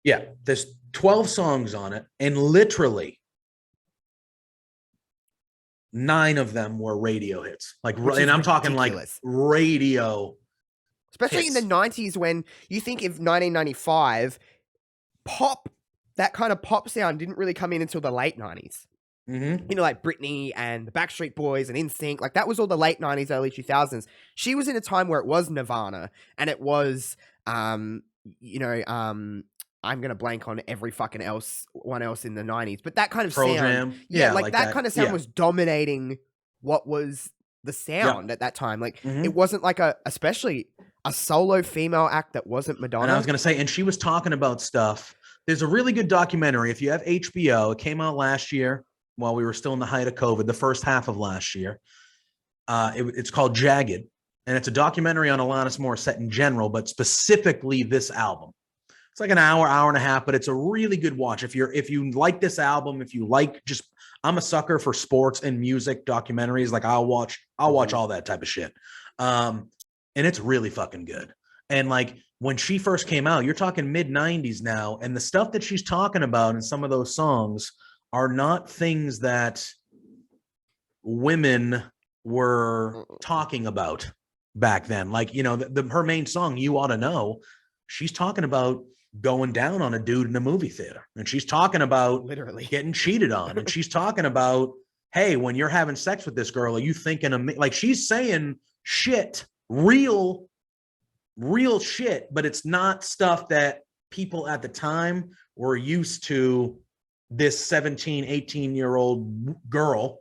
Yeah. There's 12 songs on it, and literally 9 of them were radio hits. Like, and I'm talking like radio. Especially in the 90s, when you think of 1995, pop, that kind of pop sound didn't really come in until the late 90s. Mm-hmm. You know, like Britney and the Backstreet Boys and NSYNC, like that was all the late 90s, early 2000s. She was in a time where it was Nirvana, and it was, you know, I'm gonna blank on every fucking one else in the 90s, but that kind of Pearl sound, Jam. yeah, like that kind of sound was dominating what was the sound at that time. Like it wasn't like especially a solo female act that wasn't Madonna. And I was gonna say, and she was talking about stuff. There's a really good documentary. If you have HBO, it came out last year while we were still in the height of COVID, the first half of last year. It's called Jagged, and it's a documentary on Alanis Morissette in general, but specifically this album. It's like an hour and a half, but it's a really good watch. If you like this album, if you like I'm a sucker for sports and music documentaries. Like I'll watch all that type of shit. And it's really fucking good. And like when she first came out, you're talking mid 90s now, and the stuff that she's talking about in some of those songs are not things that women were talking about back then. Like, you know, her main song, You Ought to Know, she's talking about going down on a dude in a movie theater. And she's talking about literally getting cheated on. And she's talking about, hey, when you're having sex with this girl, are you thinking of me? Like, she's saying shit, real shit, but it's not stuff that people at the time were used to this 17, 18-year-old girl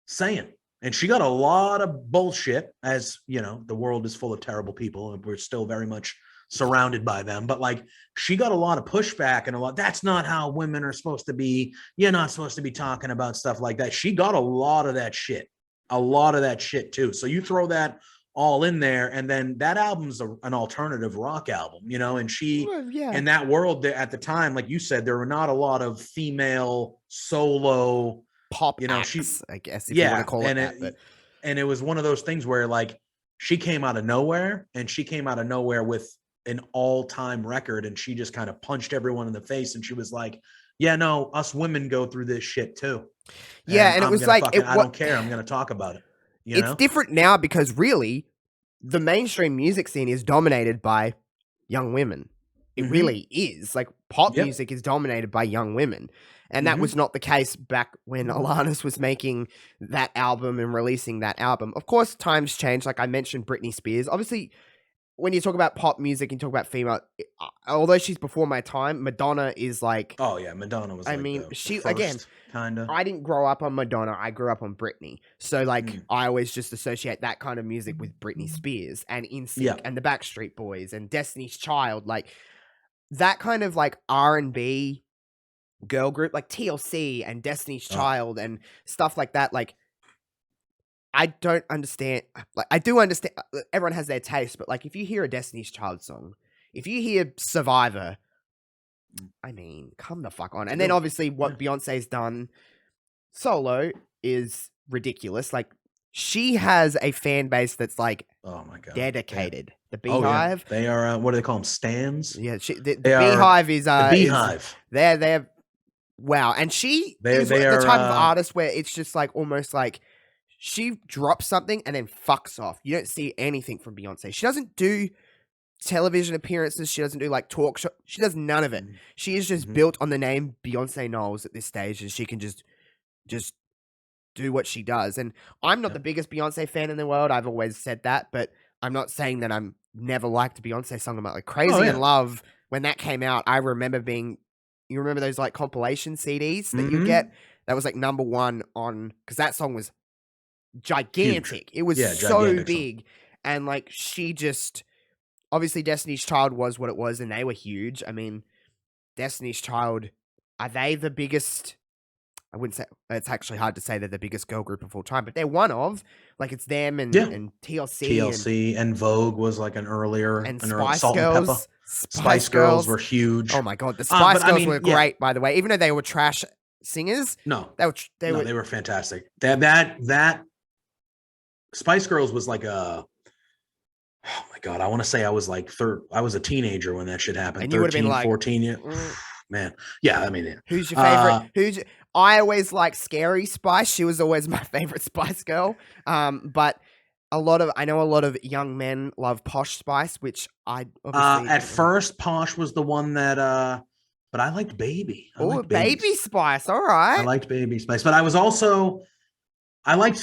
saying. And she got a lot of bullshit, as you know, the world is full of terrible people and we're still very much surrounded by them. But like, she got a lot of pushback and a lot, that's not how women are supposed to be. You're not supposed to be talking about stuff like that. She got a lot of that shit too. So you throw that all in there, and then that album's an alternative rock album, you know, and she, in that world at the time, like you said, there were not a lot of female solo pop you know, acts, I guess, if you want to call it that. But and it was one of those things where like she came out of nowhere, and she came out of nowhere with an all-time record, and she just kind of punched everyone in the face, and she was like, yeah, no, us women go through this shit too. And it was like, I don't care. I'm going to talk about it. It's different now because really the mainstream music scene is dominated by young women. It really is. Like, pop music is dominated by young women. And that was not the case back when Alanis was making that album and releasing that album. Of course, times change. Like I mentioned, Britney Spears. Obviously, when you talk about pop music and talk about female, although she's before my time, Madonna is like... Oh, yeah, Madonna was she, first, again, kind of. I didn't grow up on Madonna. I grew up on Britney. So, like, I always just associate that kind of music with Britney Spears and NSYNC and the Backstreet Boys and Destiny's Child. Like, that kind of, like, R&B girl group, like TLC and Destiny's Child and stuff like that. Like, I don't understand. Like, I do understand. Everyone has their taste, but, like, if you hear a Destiny's Child song, if you hear Survivor, I mean, come the fuck on. And then obviously what Beyonce's done solo is ridiculous. Like, she has a fan base that's like, oh my god, dedicated. The Beehive. They are what do they call them? Stans. Yeah, the Beehive is the Beehive. They're wow, and she is the type of artist where it's just like almost like she drops something and then fucks off. You don't see anything from Beyonce. She doesn't do television appearances. She doesn't do like talk show. She does none of it. She is just built on the name Beyonce Knowles at this stage, and she can just do what she does. And I'm not the biggest Beyonce fan in the world. I've always said that, but I'm not saying that I'm never liked a Beyonce song. About like Crazy in Love, when that came out, I remember you remember those like compilation CDs that you get? That was like number one on, because that song was gigantic. Huge. It was so big. Song. And like she just, obviously Destiny's Child was what it was and they were huge. I mean, Destiny's Child, are they the biggest? I wouldn't say, it's actually hard to say they're the biggest girl group of all time, but they're one of, like it's them and TLC. TLC and Vogue was like an earlier, and Spice Girls. Spice Girls were huge. Oh my god, the Spice Girls were great, by the way. Even though they were trash singers, they were fantastic. That Spice Girls was like a, oh my god, I want to say I was like I was a teenager when that shit happened. And you would have been like 14 years. Man, yeah, I mean, who's your favorite? I always liked Scary Spice. She was always my favorite Spice Girl. But I know a lot of young men love Posh Spice, which I obviously at first Posh was the one that but I liked Baby. Oh, Baby Spice. All right. I liked Baby Spice, but I liked so I think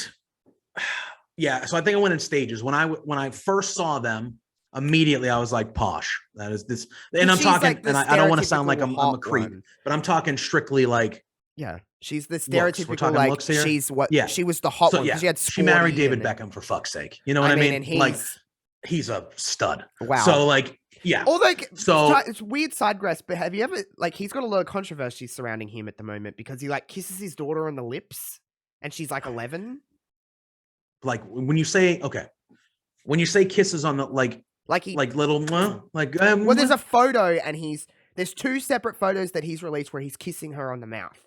I went in stages. When I first saw them, immediately I was like, Posh. That is this, and I'm talking, like and I don't want to sound like I'm a creep, but I'm talking strictly like, she's the stereotypical like she's what she was the hot one. She married David Beckham for fuck's sake. You know what I mean? And he's a stud. Wow. So like, Although it's weird sidegrass, but have you ever like he's got a lot of controversy surrounding him at the moment because he like kisses his daughter on the lips and she's like 11. Like when you say kisses on the like little well, there's a photo and there's two separate photos that he's released where he's kissing her on the mouth.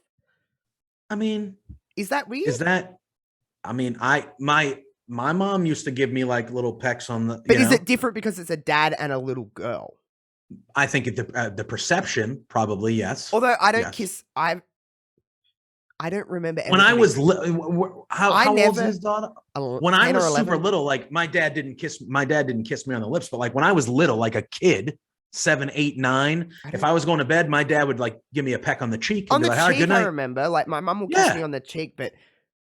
I mean, is that weird? I mean, my mom used to give me like little pecks on the. But is it different because it's a dad and a little girl? I think the perception probably yes. Although I don't kiss, I don't remember When I everything. was how old's never his daughter? When I 10 or was super 11. little, like my dad didn't kiss me on the lips, but like when I was little, like a kid, 7, 8, 9, if I was going to bed, my dad would like give me a peck on the cheek and On be the like, "All right, good cheek, I night." remember. Like my mum will kiss me Yeah, on the cheek, but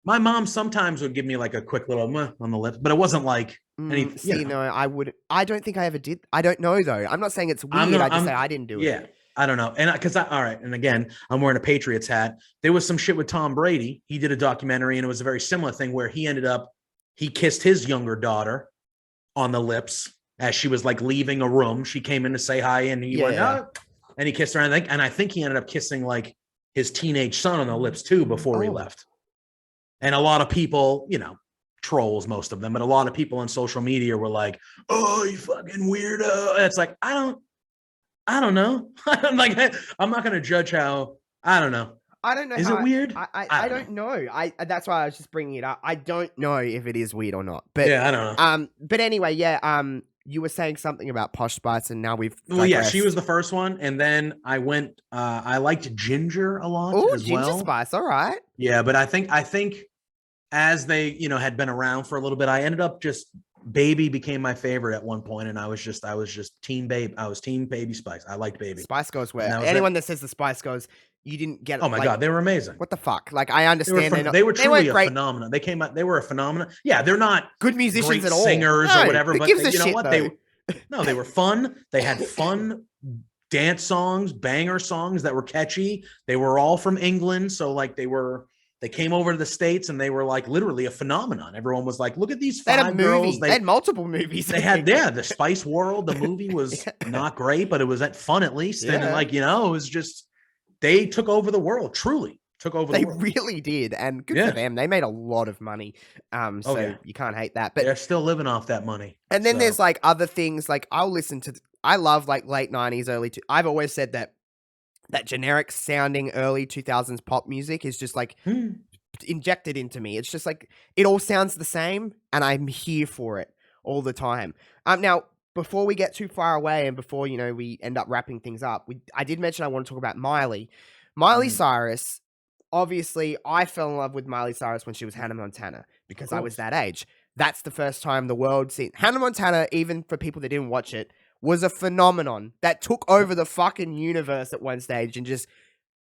my mom sometimes would give me like a quick little "Mwah" on the lips, but it wasn't like any, see, no, I would. I don't think I ever did. I don't know though. I'm not saying it's I'm weird. I not. just say I didn't do it. Yeah, I don't know, and because all right, and again, I'm wearing a Patriots hat. There was some shit with Tom Brady. He did a documentary, and it was a very similar thing where he kissed his younger daughter on the lips as she was like leaving a room. She came in to say hi, and he went, Yeah. "Oh," and he kissed her. And I think he ended up kissing like his teenage son on the lips too before he Oh. left. And a lot of people, trolls, most of them, but a lot of people on social media were like, "Oh, you fucking weirdo." And it's like, I don't know. I'm like, I'm not going to judge how, I don't know. I don't know. Is how it weird? I don't know. That's why I was just bringing it up. I don't know if it is weird or not. But Yeah, I don't know. But anyway, yeah. You were saying something about Posh Spice, and now we've Well, yeah, digressed. she was the first one. And then I went, I liked Ginger a lot Oh, as Ginger well. Spice. All right. Yeah, but I think as they, had been around for a little bit, I ended up just Baby became my favorite at one point, and I was just team Babe. I was team Baby Spice. I liked Baby. Spice Girls were That anyone that says the Spice Girls, you didn't get. Oh my god, they were amazing. What the fuck? Like I understand They were they truly weren't a great. phenomenon. They came out. They were a phenomenon. Yeah, they're not Good musicians great at all. singers No, or whatever, who but gives a you know shit, what? though? They were fun. They had fun dance songs, banger songs that were catchy. They were all from England, so like they came over to the States and they were like literally a phenomenon. Everyone was like, look at these They had a five movie. girls. They had multiple movies. They had, yeah, the Spice World. The movie was not great, but it was fun at least. Yeah. And like, it was just, they took over the world, truly took over the world. They really did. And good for them. They made a lot of money. So you can't hate that. But they're still living off that money. And then there's like other things, like I'll listen to, I love like late 90s, I've always said that generic sounding early 2000s pop music is just like injected into me. It's just like, it all sounds the same and I'm here for it all the time. Now, before we get too far away and before, we end up wrapping things up, I did mention I want to talk about Miley. Miley Cyrus, obviously, I fell in love with Miley Cyrus when she was Hannah Montana because I was that age. That's the first time the world seen Hannah Montana, even for people that didn't watch it, was a phenomenon that took over the fucking universe at one stage. And just,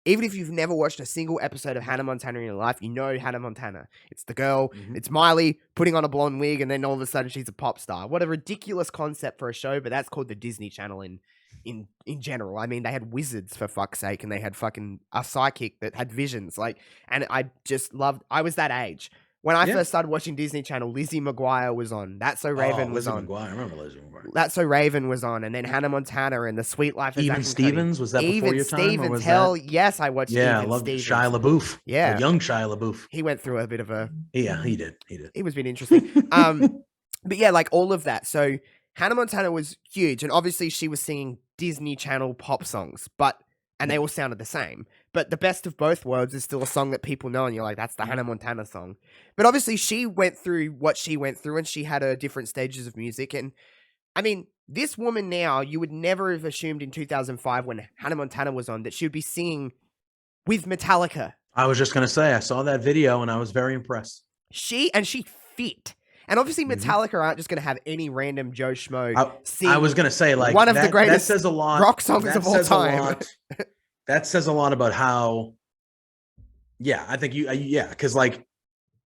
even if you've never watched a single episode of Hannah Montana in your life, you know Hannah Montana. It's the girl, it's Miley putting on a blonde wig, and then all of a sudden she's a pop star. What a ridiculous concept for a show, but that's called the Disney Channel in general. I mean, they had wizards, for fuck's sake, and they had fucking a psychic that had visions. And I just loved, I was that age. When I first started watching Disney Channel, Lizzie McGuire was on. That's So Raven was on. McGuire. I remember Lizzie McGuire. That's So Raven was on. And then Hannah Montana and The Sweet Life of Even Stevens, was that before your time? Stevens, or was hell that... yes, I watched Yeah, Even I loved Stevens. Shia LaBeouf. Yeah. The young Shia LaBeouf. He went through a bit of a... Yeah, he did. It was been interesting. But yeah, like all of that. So Hannah Montana was huge. And obviously she was singing Disney Channel pop songs. And they all sounded the same. But the best of both worlds is still a song that people know, and you're like, that's the Hannah Montana song. But obviously, she went through what she went through, and she had her different stages of music. And I mean, this woman now, you would never have assumed in 2005 when Hannah Montana was on that she would be singing with Metallica. I was just going to say, I saw that video, and I was very impressed. She fit. And obviously, Metallica aren't just going to have any random Joe Schmo sing. I was going to say, like, one of the greatest that says a lot, rock songs of all time. That says a lot about how, I think because like,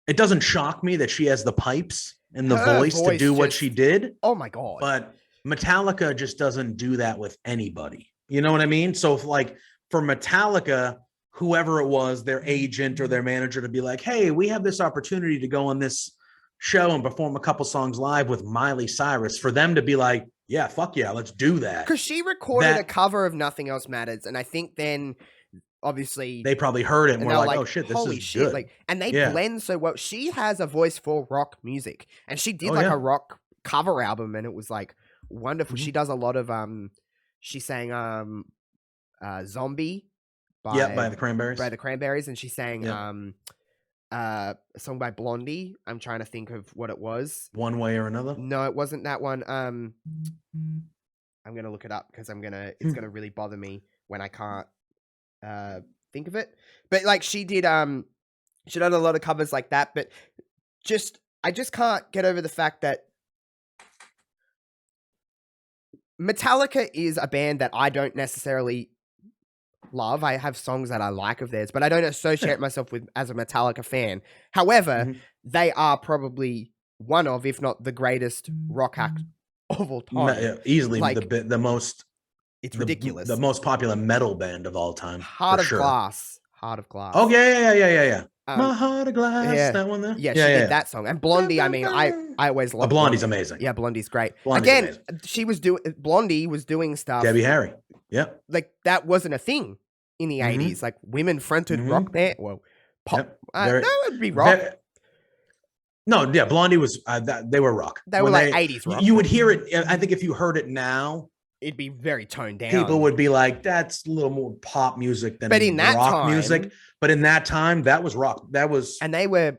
it doesn't shock me that she has the pipes and the voice to do what she did. Oh my God. But Metallica just doesn't do that with anybody. You know what I mean? So if, like, for Metallica, whoever it was, their agent or their manager to be like, hey, we have this opportunity to go on this show and perform a couple songs live with Miley Cyrus, for them to be like, yeah, fuck yeah, let's do that. Because she recorded a cover of Nothing Else Matters, and I think then obviously they probably heard it and were like, oh shit, this is good. Like, and they blend so well. She has a voice for rock music, and she did a rock cover album, and it was like wonderful. She does a lot of she sang Zombie by the Cranberries. By the Cranberries, and she sang a song by Blondie. I'm trying to think of what it was. One Way or Another? No, it wasn't that one. I'm gonna look it up because it's gonna really bother me when I can't think of it. But like she did she done a lot of covers like that, but I just can't get over the fact that Metallica is a band that I don't necessarily love. I have songs that I like of theirs, but I don't associate myself with as a Metallica fan. However, they are probably one of, if not the greatest rock act of all time. Easily Like, the most. It's ridiculous. The most popular metal band of all time. Heart for of sure. Glass. Heart of Glass. Oh yeah. My Heart of Glass. Yeah. That one there. Yeah, she did that song. And Blondie, I mean, I always loved Blondie's Blondie. amazing. Yeah, Blondie's great. Blondie's Again, amazing. she was Blondie was doing stuff. Debbie Harry. Yep. Like that wasn't a thing in the 80s. Like women fronted rock band. Well, pop. That would be rock. No, yeah, Blondie was. They were rock. They were like 80s rock. You would hear it. I think if you heard it now, it'd be very toned down. People would be like, "That's a little more pop music than rock music." But in that time, that was rock. That was, and they were.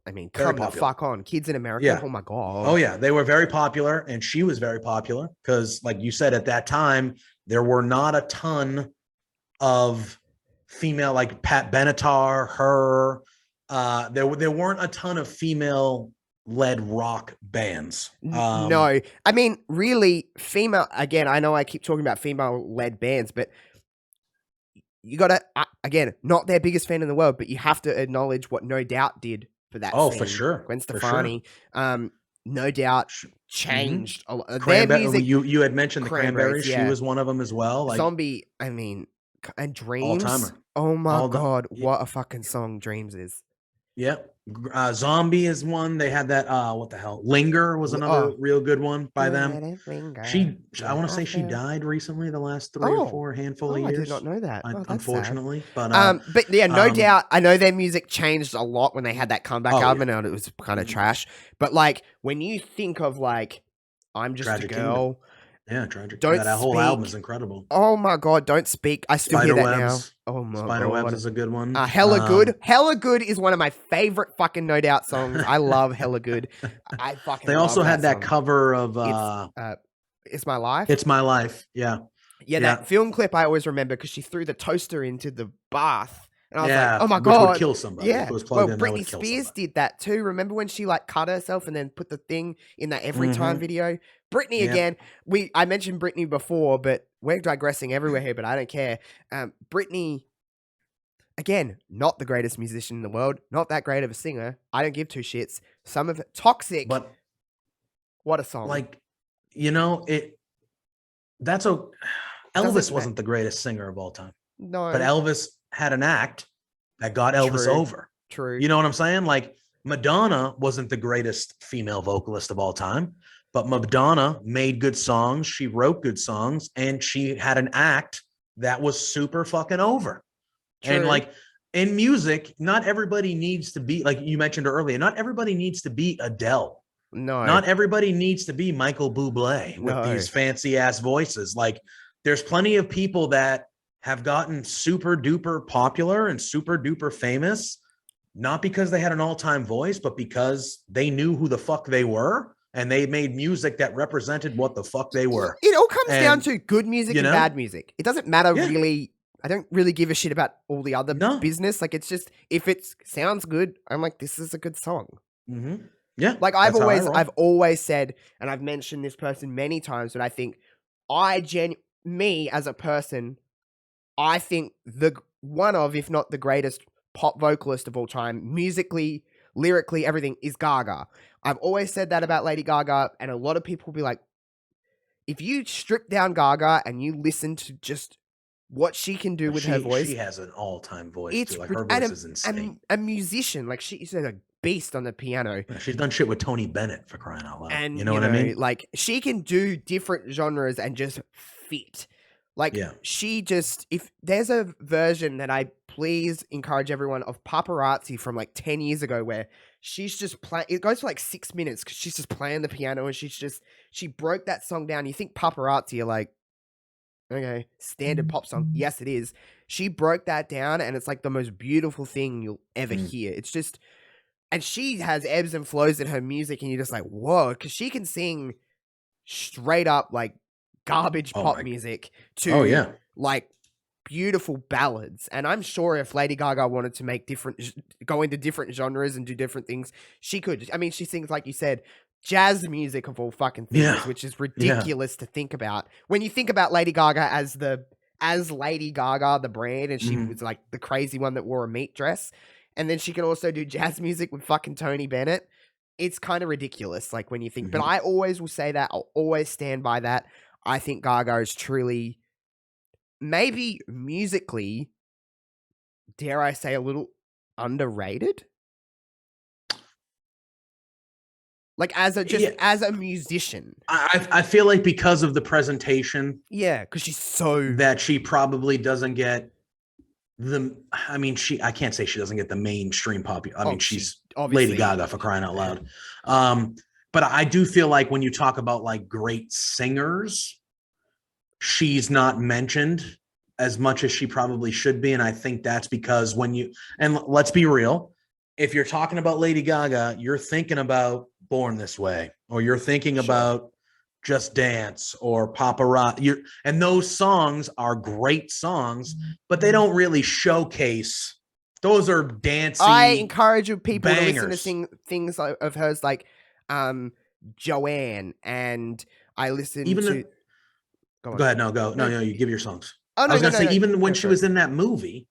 I mean, come the fuck on, Kids in America. Yeah. Oh my god. Oh yeah, they were very popular, and she was very popular because, like you said, at that time there were not a ton of female, like Pat Benatar, her. There weren't a ton of female-led rock bands. No, I mean, really, female. Again, I know I keep talking about female-led bands, but you gotta again, not their biggest fan in the world, but you have to acknowledge what No Doubt did for that. Oh, scene. For sure, Gwen Stefani. Sure. No Doubt changed a lot. Their music. You had mentioned the Cranberries. Yeah. She was one of them as well. Like Zombie. I mean, and Dreams. All-timer. Oh my god, what a fucking song Dreams is. Yep. Zombie is one. They had that what the hell? Linger was another real good one by them. I want to say she died recently, the last 3 or 4 handful of years. I did not know that. Unfortunately. Sad. But yeah, No Doubt, I know their music changed a lot when they had that comeback album and it was kind of trash. But like when you think of like I'm Just Tragic a Girl. Kingdom. Yeah, Tragic. That whole album is incredible. Oh my god, Don't Speak. I still hear that now. Oh my god. Spiderwebs is a good one. Hella Good. Hella Good is one of my favorite fucking No Doubt songs. I love Hella Good. I fucking They also had that song. Cover of It's My Life. It's My Life. Yeah. Yeah, that film clip I always remember because she threw the toaster into the bath. And I was like, oh my God. god. Would kill somebody. Yeah. Well, Britney Spears did that too. Remember when she like cut herself and then put the thing in that Every Time video? Britney again. I mentioned Britney before, but we're digressing everywhere here, but I don't care. Britney, again, not the greatest musician in the world, not that great of a singer. I don't give two shits. Some of it toxic, but what a song. Like, Elvis wasn't the greatest singer of all time. No. But Elvis had an act that got Elvis over. True. You know what I'm saying? Like Madonna wasn't the greatest female vocalist of all time, but Madonna made good songs. She wrote good songs and she had an act that was super fucking over. True. And like in music, not everybody needs to be, like you mentioned earlier, not everybody needs to be Adele. No. Not everybody needs to be Michael Bublé with these fancy ass voices. Like there's plenty of people that have gotten super duper popular and super duper famous, not because they had an all-time voice, but because they knew who the fuck they were and they made music that represented what the fuck they were. It all comes down to good music and bad music. It doesn't matter really. I don't really give a shit about all the other business. Like it's just, if it sounds good, I'm like, this is a good song. Mm-hmm. Yeah. Like I've always said, and I've mentioned this person many times, but I think me as a person, I think the one of, if not the greatest pop vocalist of all time, musically, lyrically, everything, is Gaga. I've always said that about Lady Gaga, and a lot of people will be like, if you strip down Gaga and you listen to just what she can do with her voice. She has an all-time voice too. Like her voice is insane. A musician, like she's a beast on the piano. She's done shit with Tony Bennett, for crying out loud. And you know what I mean? Like she can do different genres and just fit. Like she just, if there's a version that I please encourage everyone of Paparazzi from like 10 years ago where she's just playing, it goes for like 6 minutes because she's just playing the piano and she broke that song down. You think Paparazzi, you're like, okay, standard pop song. Yes, it is. She broke that down and it's like the most beautiful thing you'll ever hear. It's just, and she has ebbs and flows in her music and you're just like, whoa, because she can sing straight up like garbage pop music to like beautiful ballads. And I'm sure if Lady Gaga wanted to make go into different genres and do different things, she could. I mean, she sings, like you said, jazz music of all fucking things, which is ridiculous to think about. When you think about Lady Gaga as Lady Gaga, the brand, and she was like the crazy one that wore a meat dress, and then she can also do jazz music with fucking Tony Bennett. It's kind of ridiculous, like when you think. But I always will say that. I'll always stand by that. I think Gaga is truly, maybe musically, dare I say, a little underrated. Like as a musician. I feel like because of the presentation. Yeah, because she's so... That she probably doesn't get I can't say she doesn't get the mainstream popular. I mean, she's Lady Gaga, for crying out loud. But I do feel like when you talk about like great singers, she's not mentioned as much as she probably should be. And I think that's because and let's be real, if you're talking about Lady Gaga, you're thinking about Born This Way, or you're thinking about Just Dance or Paparazzi. And those songs are great songs, but they don't really showcase. Those are dancey. I encourage people bangers. to listen to sing things of hers like Joanne, and I listen to... Go ahead. No, you give your songs. Oh, no, I was going to say, even when she was in that movie,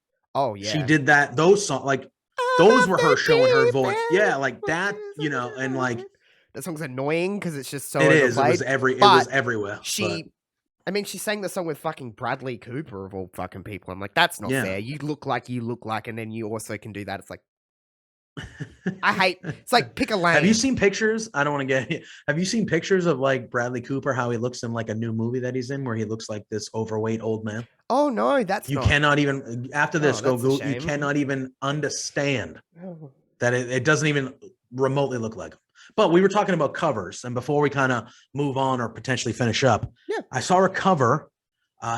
she did that. Those songs, like, those were her showing her voice. Yeah, like that, and like... That song's annoying because it's just so It is. overplayed. It was everywhere. I mean, she sang the song with fucking Bradley Cooper of all fucking people. I'm like, that's not fair. You look like, and then you also can do that. It's like, it's like, pick a lane. Have you seen pictures? I don't want to have you seen pictures of like Bradley Cooper, how he looks in like a new movie that he's in, where he looks like this overweight old man? Oh no, cannot even, after this, go Google, you cannot even understand that it doesn't even remotely look like him. But we were talking about covers, and before we kind of move on or potentially finish up, I saw a cover.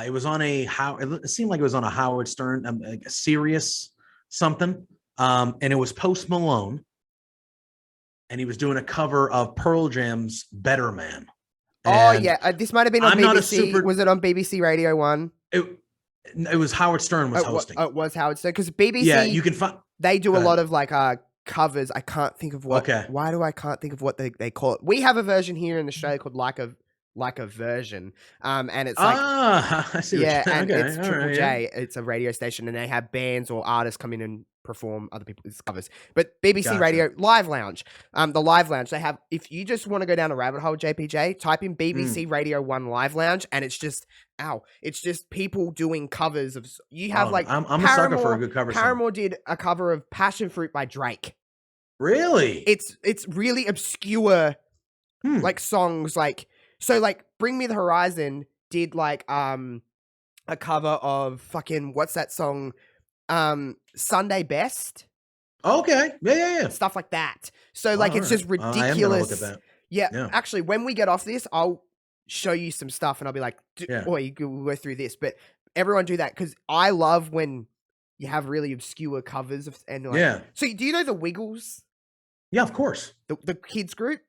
It was on it seemed like it was on a Howard Stern, a Sirius something, and it was Post Malone, and he was doing a cover of Pearl Jam's "Better Man." And this might have been on BBC. Was it on BBC Radio 1? It was Howard Stern was hosting. It was Howard Stern, because BBC. Yeah, you can find. They do a lot of like covers. I can't think of what. Okay. Why do I can't think of what they call it? We have a version here in Australia called like a version, and it's like I see. And it's Triple J. It's a radio station, and they have bands or artists come in and perform other people's covers. But BBC Radio Live Lounge, the Live Lounge, they have. If you just want to go down a rabbit hole, JPJ, type in BBC Radio 1 Live Lounge, and it's just people doing covers of. You have I'm a sucker for a good cover. Paramore did a cover of Passion Fruit by Drake. Really? It's really obscure, like songs like. So, like, Bring Me the Horizon did, like, a cover of fucking, what's that song? Sunday Best. Okay. Yeah. Stuff like that. So, like, it's just ridiculous. I am gonna look at that. Yeah. Actually, when we get off this, I'll show you some stuff, and I'll be like, you go through this. But everyone do that, because I love when you have really obscure covers. So, do you know the Wiggles? Yeah, of course. The kids group?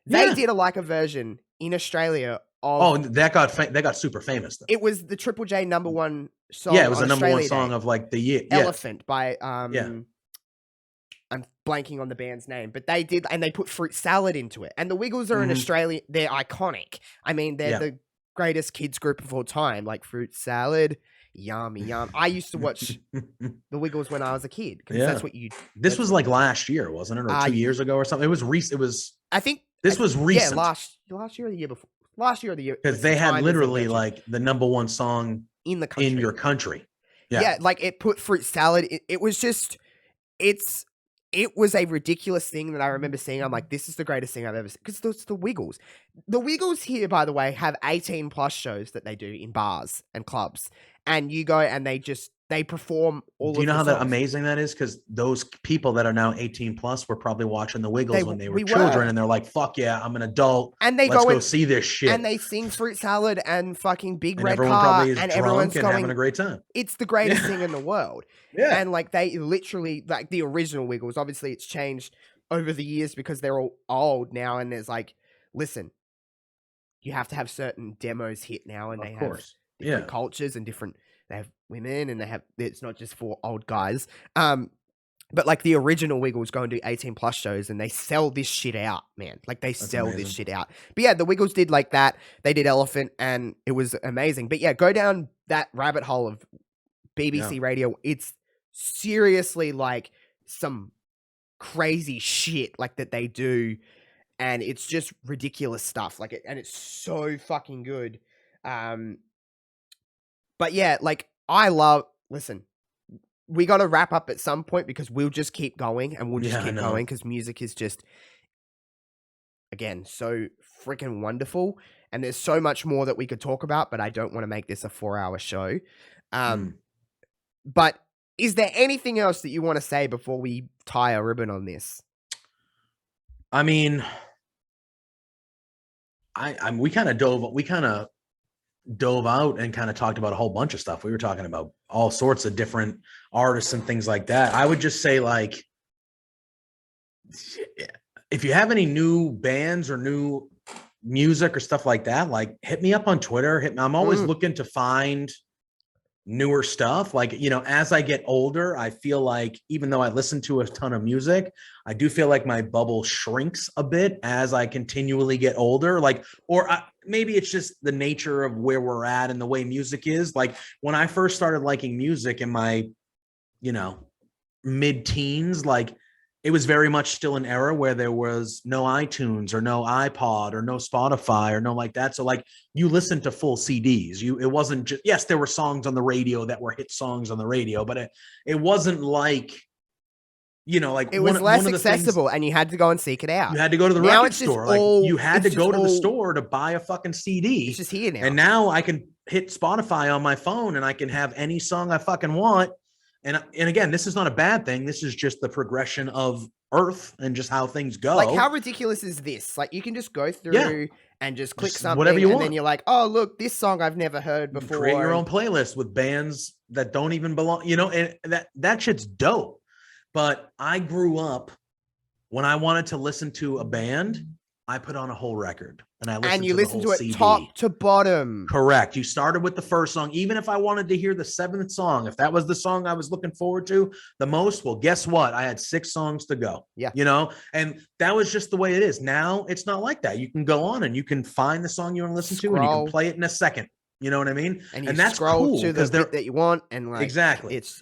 They did a version in Australia of... that got super famous though. It was the Triple J #1 song. Yeah, it was the #1 song of like the year. Elephant by I'm blanking on the band's name, but they did, and they put Fruit Salad into it. And the Wiggles are in Australia. They're iconic. I mean, they're the greatest kids group of all time. Like Fruit Salad, yummy yum. I used to watch the Wiggles when I was a kid, because that's what you. This was like last year, wasn't it, or 2 years ago or something? It was recent. It was. I think. This was recent. Yeah, last year or the year before. Last year or the year. Because they had literally like the #1 song in the country. In your country. Yeah, like it put Fruit Salad. It was just, it was a ridiculous thing that I remember seeing. I'm like, this is the greatest thing I've ever seen. Because it's the Wiggles. The Wiggles here, by the way, have 18+ shows that they do in bars and clubs. And you go and they perform all of the songs. Do you know how amazing that is? Because those people that are now 18+ were probably watching the Wiggles when they were children, and they're like, "Fuck yeah, I'm an adult, and let's go see this shit." And they sing Fruit Salad and fucking Big Red everyone Car, probably is and drunk everyone's and having a great time. It's the greatest thing in the world. Yeah, and like they literally, like the original Wiggles. Obviously, it's changed over the years because they're all old now, and there's like, listen, you have to have certain demos hit now, and they have different cultures and different they have women, and it's not just for old guys. But like the original Wiggles go and do 18 plus shows and they sell this shit out, man. Like they sell this amazing. shit out. But yeah, the Wiggles did like that. They did Elephant and it was amazing. But yeah, go down that rabbit hole of BBC Radio. It's seriously like some crazy shit like that they do. And it's just ridiculous stuff. And it's so fucking good. But yeah, like listen, we got to wrap up at some point because we'll just keep going and we'll just keep going because music is just, again, so freaking wonderful. And there's so much more that we could talk about, but I don't want to make this a 4-hour show. But is there anything else that you want to say before we tie a ribbon on this? I mean, we kind of dove out and kind of talked about a whole bunch of stuff. We were talking about all sorts of different artists and things like that. I would just say, like, if you have any new bands or new music or stuff like that, like, hit me up on Twitter. I'm always looking to find newer stuff. Like, you know, as I get older, I feel like even though I listen to a ton of music, I do feel like my bubble shrinks a bit as I continually get older. Like, maybe it's just the nature of where we're at and the way music is. Like, when I first started liking music in my, you know, mid-teens, like, it was very much still an era where there was no iTunes or no iPod or no Spotify or no like that. So like you listened to full CDs. It wasn't just, yes, there were songs on the radio that were hit songs on the radio, but it wasn't like, you know, like it was less accessible and you had to go and seek it out. You had to go to the record store. Like you had to go to the store to buy a fucking CD. It's just here now. And now I can hit Spotify on my phone and I can have any song I fucking want. And again, this is not a bad thing. This is just the progression of Earth and just how things go. Like, how ridiculous is this? Like, you can just go through and just click something, whatever you want. Then you're like, oh, look, this song I've never heard before. Create your own playlist with bands that don't even belong, you know, and that shit's dope. But I grew up when I wanted to listen to a band, I put on a whole record and I listened to it CD. Top to bottom. Correct. You started with the first song. Even if I wanted to hear the 7th song, if that was the song I was looking forward to the most, well, guess what? I had 6 songs to go. Yeah. You know, and that was just the way it is. Now it's not like that. You can go on and you can find the song you want to listen to and you can play it in a second. You know what I mean? And that's scroll cool to the bit that you want, and like exactly, it's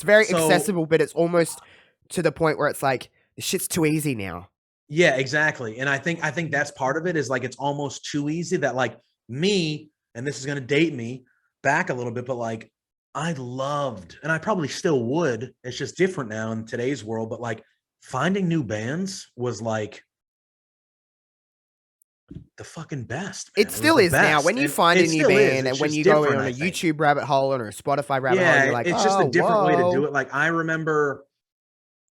very accessible, but it's almost to the point where it's like this shit's too easy now. Yeah, exactly. And I think that's part of it is like it's almost too easy that like me, and this is gonna date me back a little bit, but like I loved, and I probably still would. It's just different now in today's world, but like finding new bands was like the fucking best. Man. It still is now. When you find a new band and when you go on a YouTube rabbit hole or a Spotify rabbit hole, you're like, it's just a different way to do it. Like I remember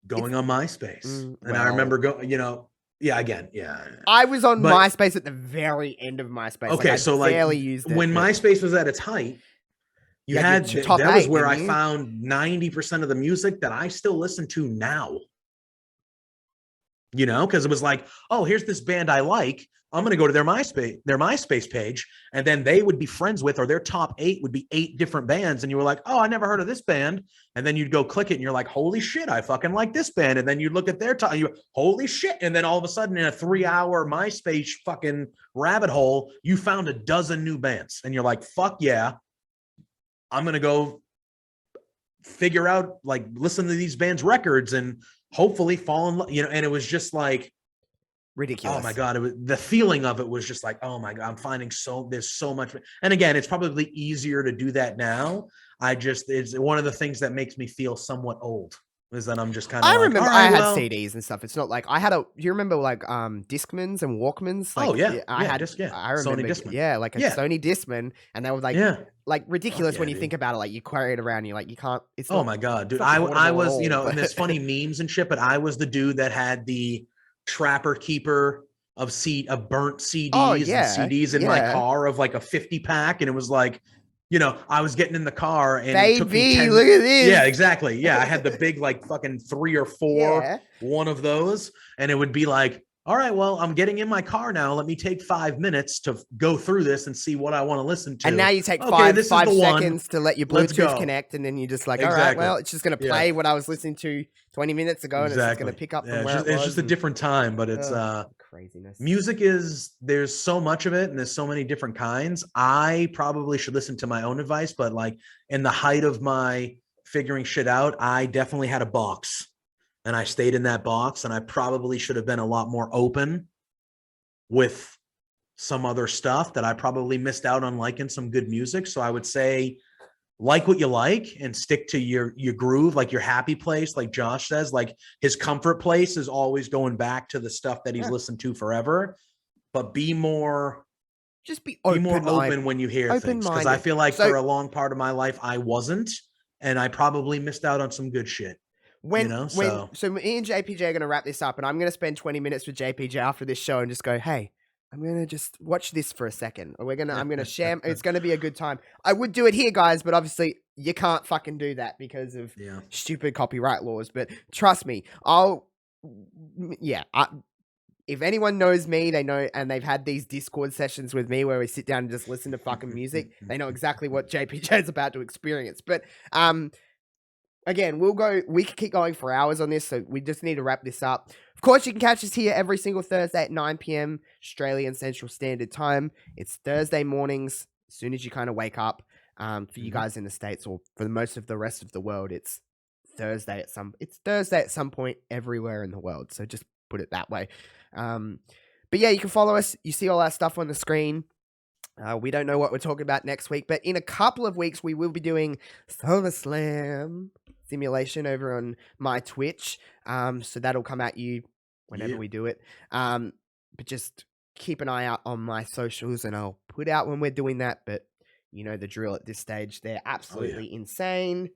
going on MySpace and I remember going, you know, I was on MySpace at the very end of MySpace. Okay. So like barely used it, when MySpace was at its height, that was where I found 90% of the music that I still listen to now. You know, because it was like, oh, here's this band I like. I'm going to go to their MySpace page, and then they would be friends with, or their top 8 would be 8 different bands. And you were like, oh, I never heard of this band. And then you'd go click it and you're like, holy shit, I fucking like this band. And then you'd look at their top, holy shit. And then all of a sudden in a 3-hour MySpace fucking rabbit hole, you found a dozen new bands and you're like, fuck yeah, I'm going to go figure out, like, listen to these bands' records and hopefully fall in love, you know. And it was just like, ridiculous. Oh my God. It was, the feeling of it was just like, oh my God, I'm finding there's so much. And again, it's probably easier to do that now. It's one of the things that makes me feel somewhat old is that I'm just kind of I remember I had CDs and stuff. It's not like I had do you remember like Discmans and Walkmans? Like, I remember Sony Discman. Yeah, like a Sony Discman, and they were like like ridiculous when you think about it. Like you carry it around, you're like, you can't, it's oh my God, dude. I was, you know, and there's funny memes and shit, but I was the dude that had the Trapper Keeper of burnt CDs and CDs in my car of like a 50-pack, and it was like, you know, I was getting in the car and baby, it took me look at this. Yeah, exactly. Yeah, I had the big like fucking 3 or 4 one of those, and it would be like All right, well, I'm getting in my car now. Let me take 5 minutes to go through this and see what I want to listen to. And now you take Okay, five seconds to let your Let's Bluetooth go. connect, and then you're just like, all right, Exactly. well, it's just going to Yeah. play what I was listening to 20 minutes ago, and it's just going to pick up from where it was. It's just a different time, but it's craziness. Music there's so much of it, and there's so many different kinds. I probably should listen to my own advice, but like in the height of my figuring shit out, I definitely had a box, and I stayed in that box, and I probably should have been a lot more open with some other stuff that I probably missed out on liking some good music. So I would say like what you like and stick to your groove, like your happy place, like Josh says. Like his comfort place is always going back to the stuff that he's listened to forever. But be more open when you hear things. Because I feel like for a long part of my life I wasn't, and I probably missed out on some good shit. So me and JPJ are going to wrap this up, and I'm going to spend 20 minutes with JPJ after this show and just go, hey, I'm going to just watch this for a second. I'm going to share. It's going to be a good time. I would do it here, guys, but obviously you can't fucking do that because of stupid copyright laws. But trust me, if anyone knows me, they know, and they've had these Discord sessions with me where we sit down and just listen to fucking music. They know exactly what JPJ is about to experience. But, again, we can keep going for hours on this, so we just need to wrap this up. Of course, you can catch us here every single Thursday at 9 p.m. Australian Central Standard Time. It's Thursday mornings, as soon as you kind of wake up. For you guys in the States, or for most of the rest of the world, it's Thursday at some point everywhere in the world. So just put it that way. But yeah, you can follow us. You see all our stuff on the screen. We don't know what we're talking about next week, but in a couple of weeks, we will be doing SummerSlam simulation over on my Twitch. So that'll come at you whenever we do it. But just keep an eye out on my socials, and I'll put out when we're doing that. But you know the drill at this stage. They're absolutely insane.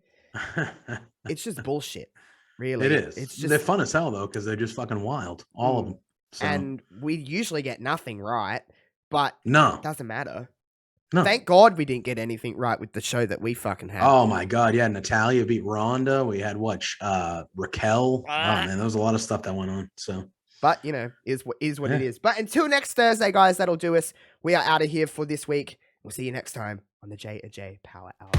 It's just bullshit. Really. It is. They're fun as hell, though, because they're just fucking wild. All of them. So. And we usually get nothing right, but it doesn't matter. No. Thank God we didn't get anything right with the show that we fucking had. Oh, my God. Yeah, Natalia beat Ronda. We had, Raquel. Oh, man, there was a lot of stuff that went on. So, but, you know, is what it is. But until next Thursday, guys, that'll do us. We are out of here for this week. We'll see you next time on the JPJ Power Hour.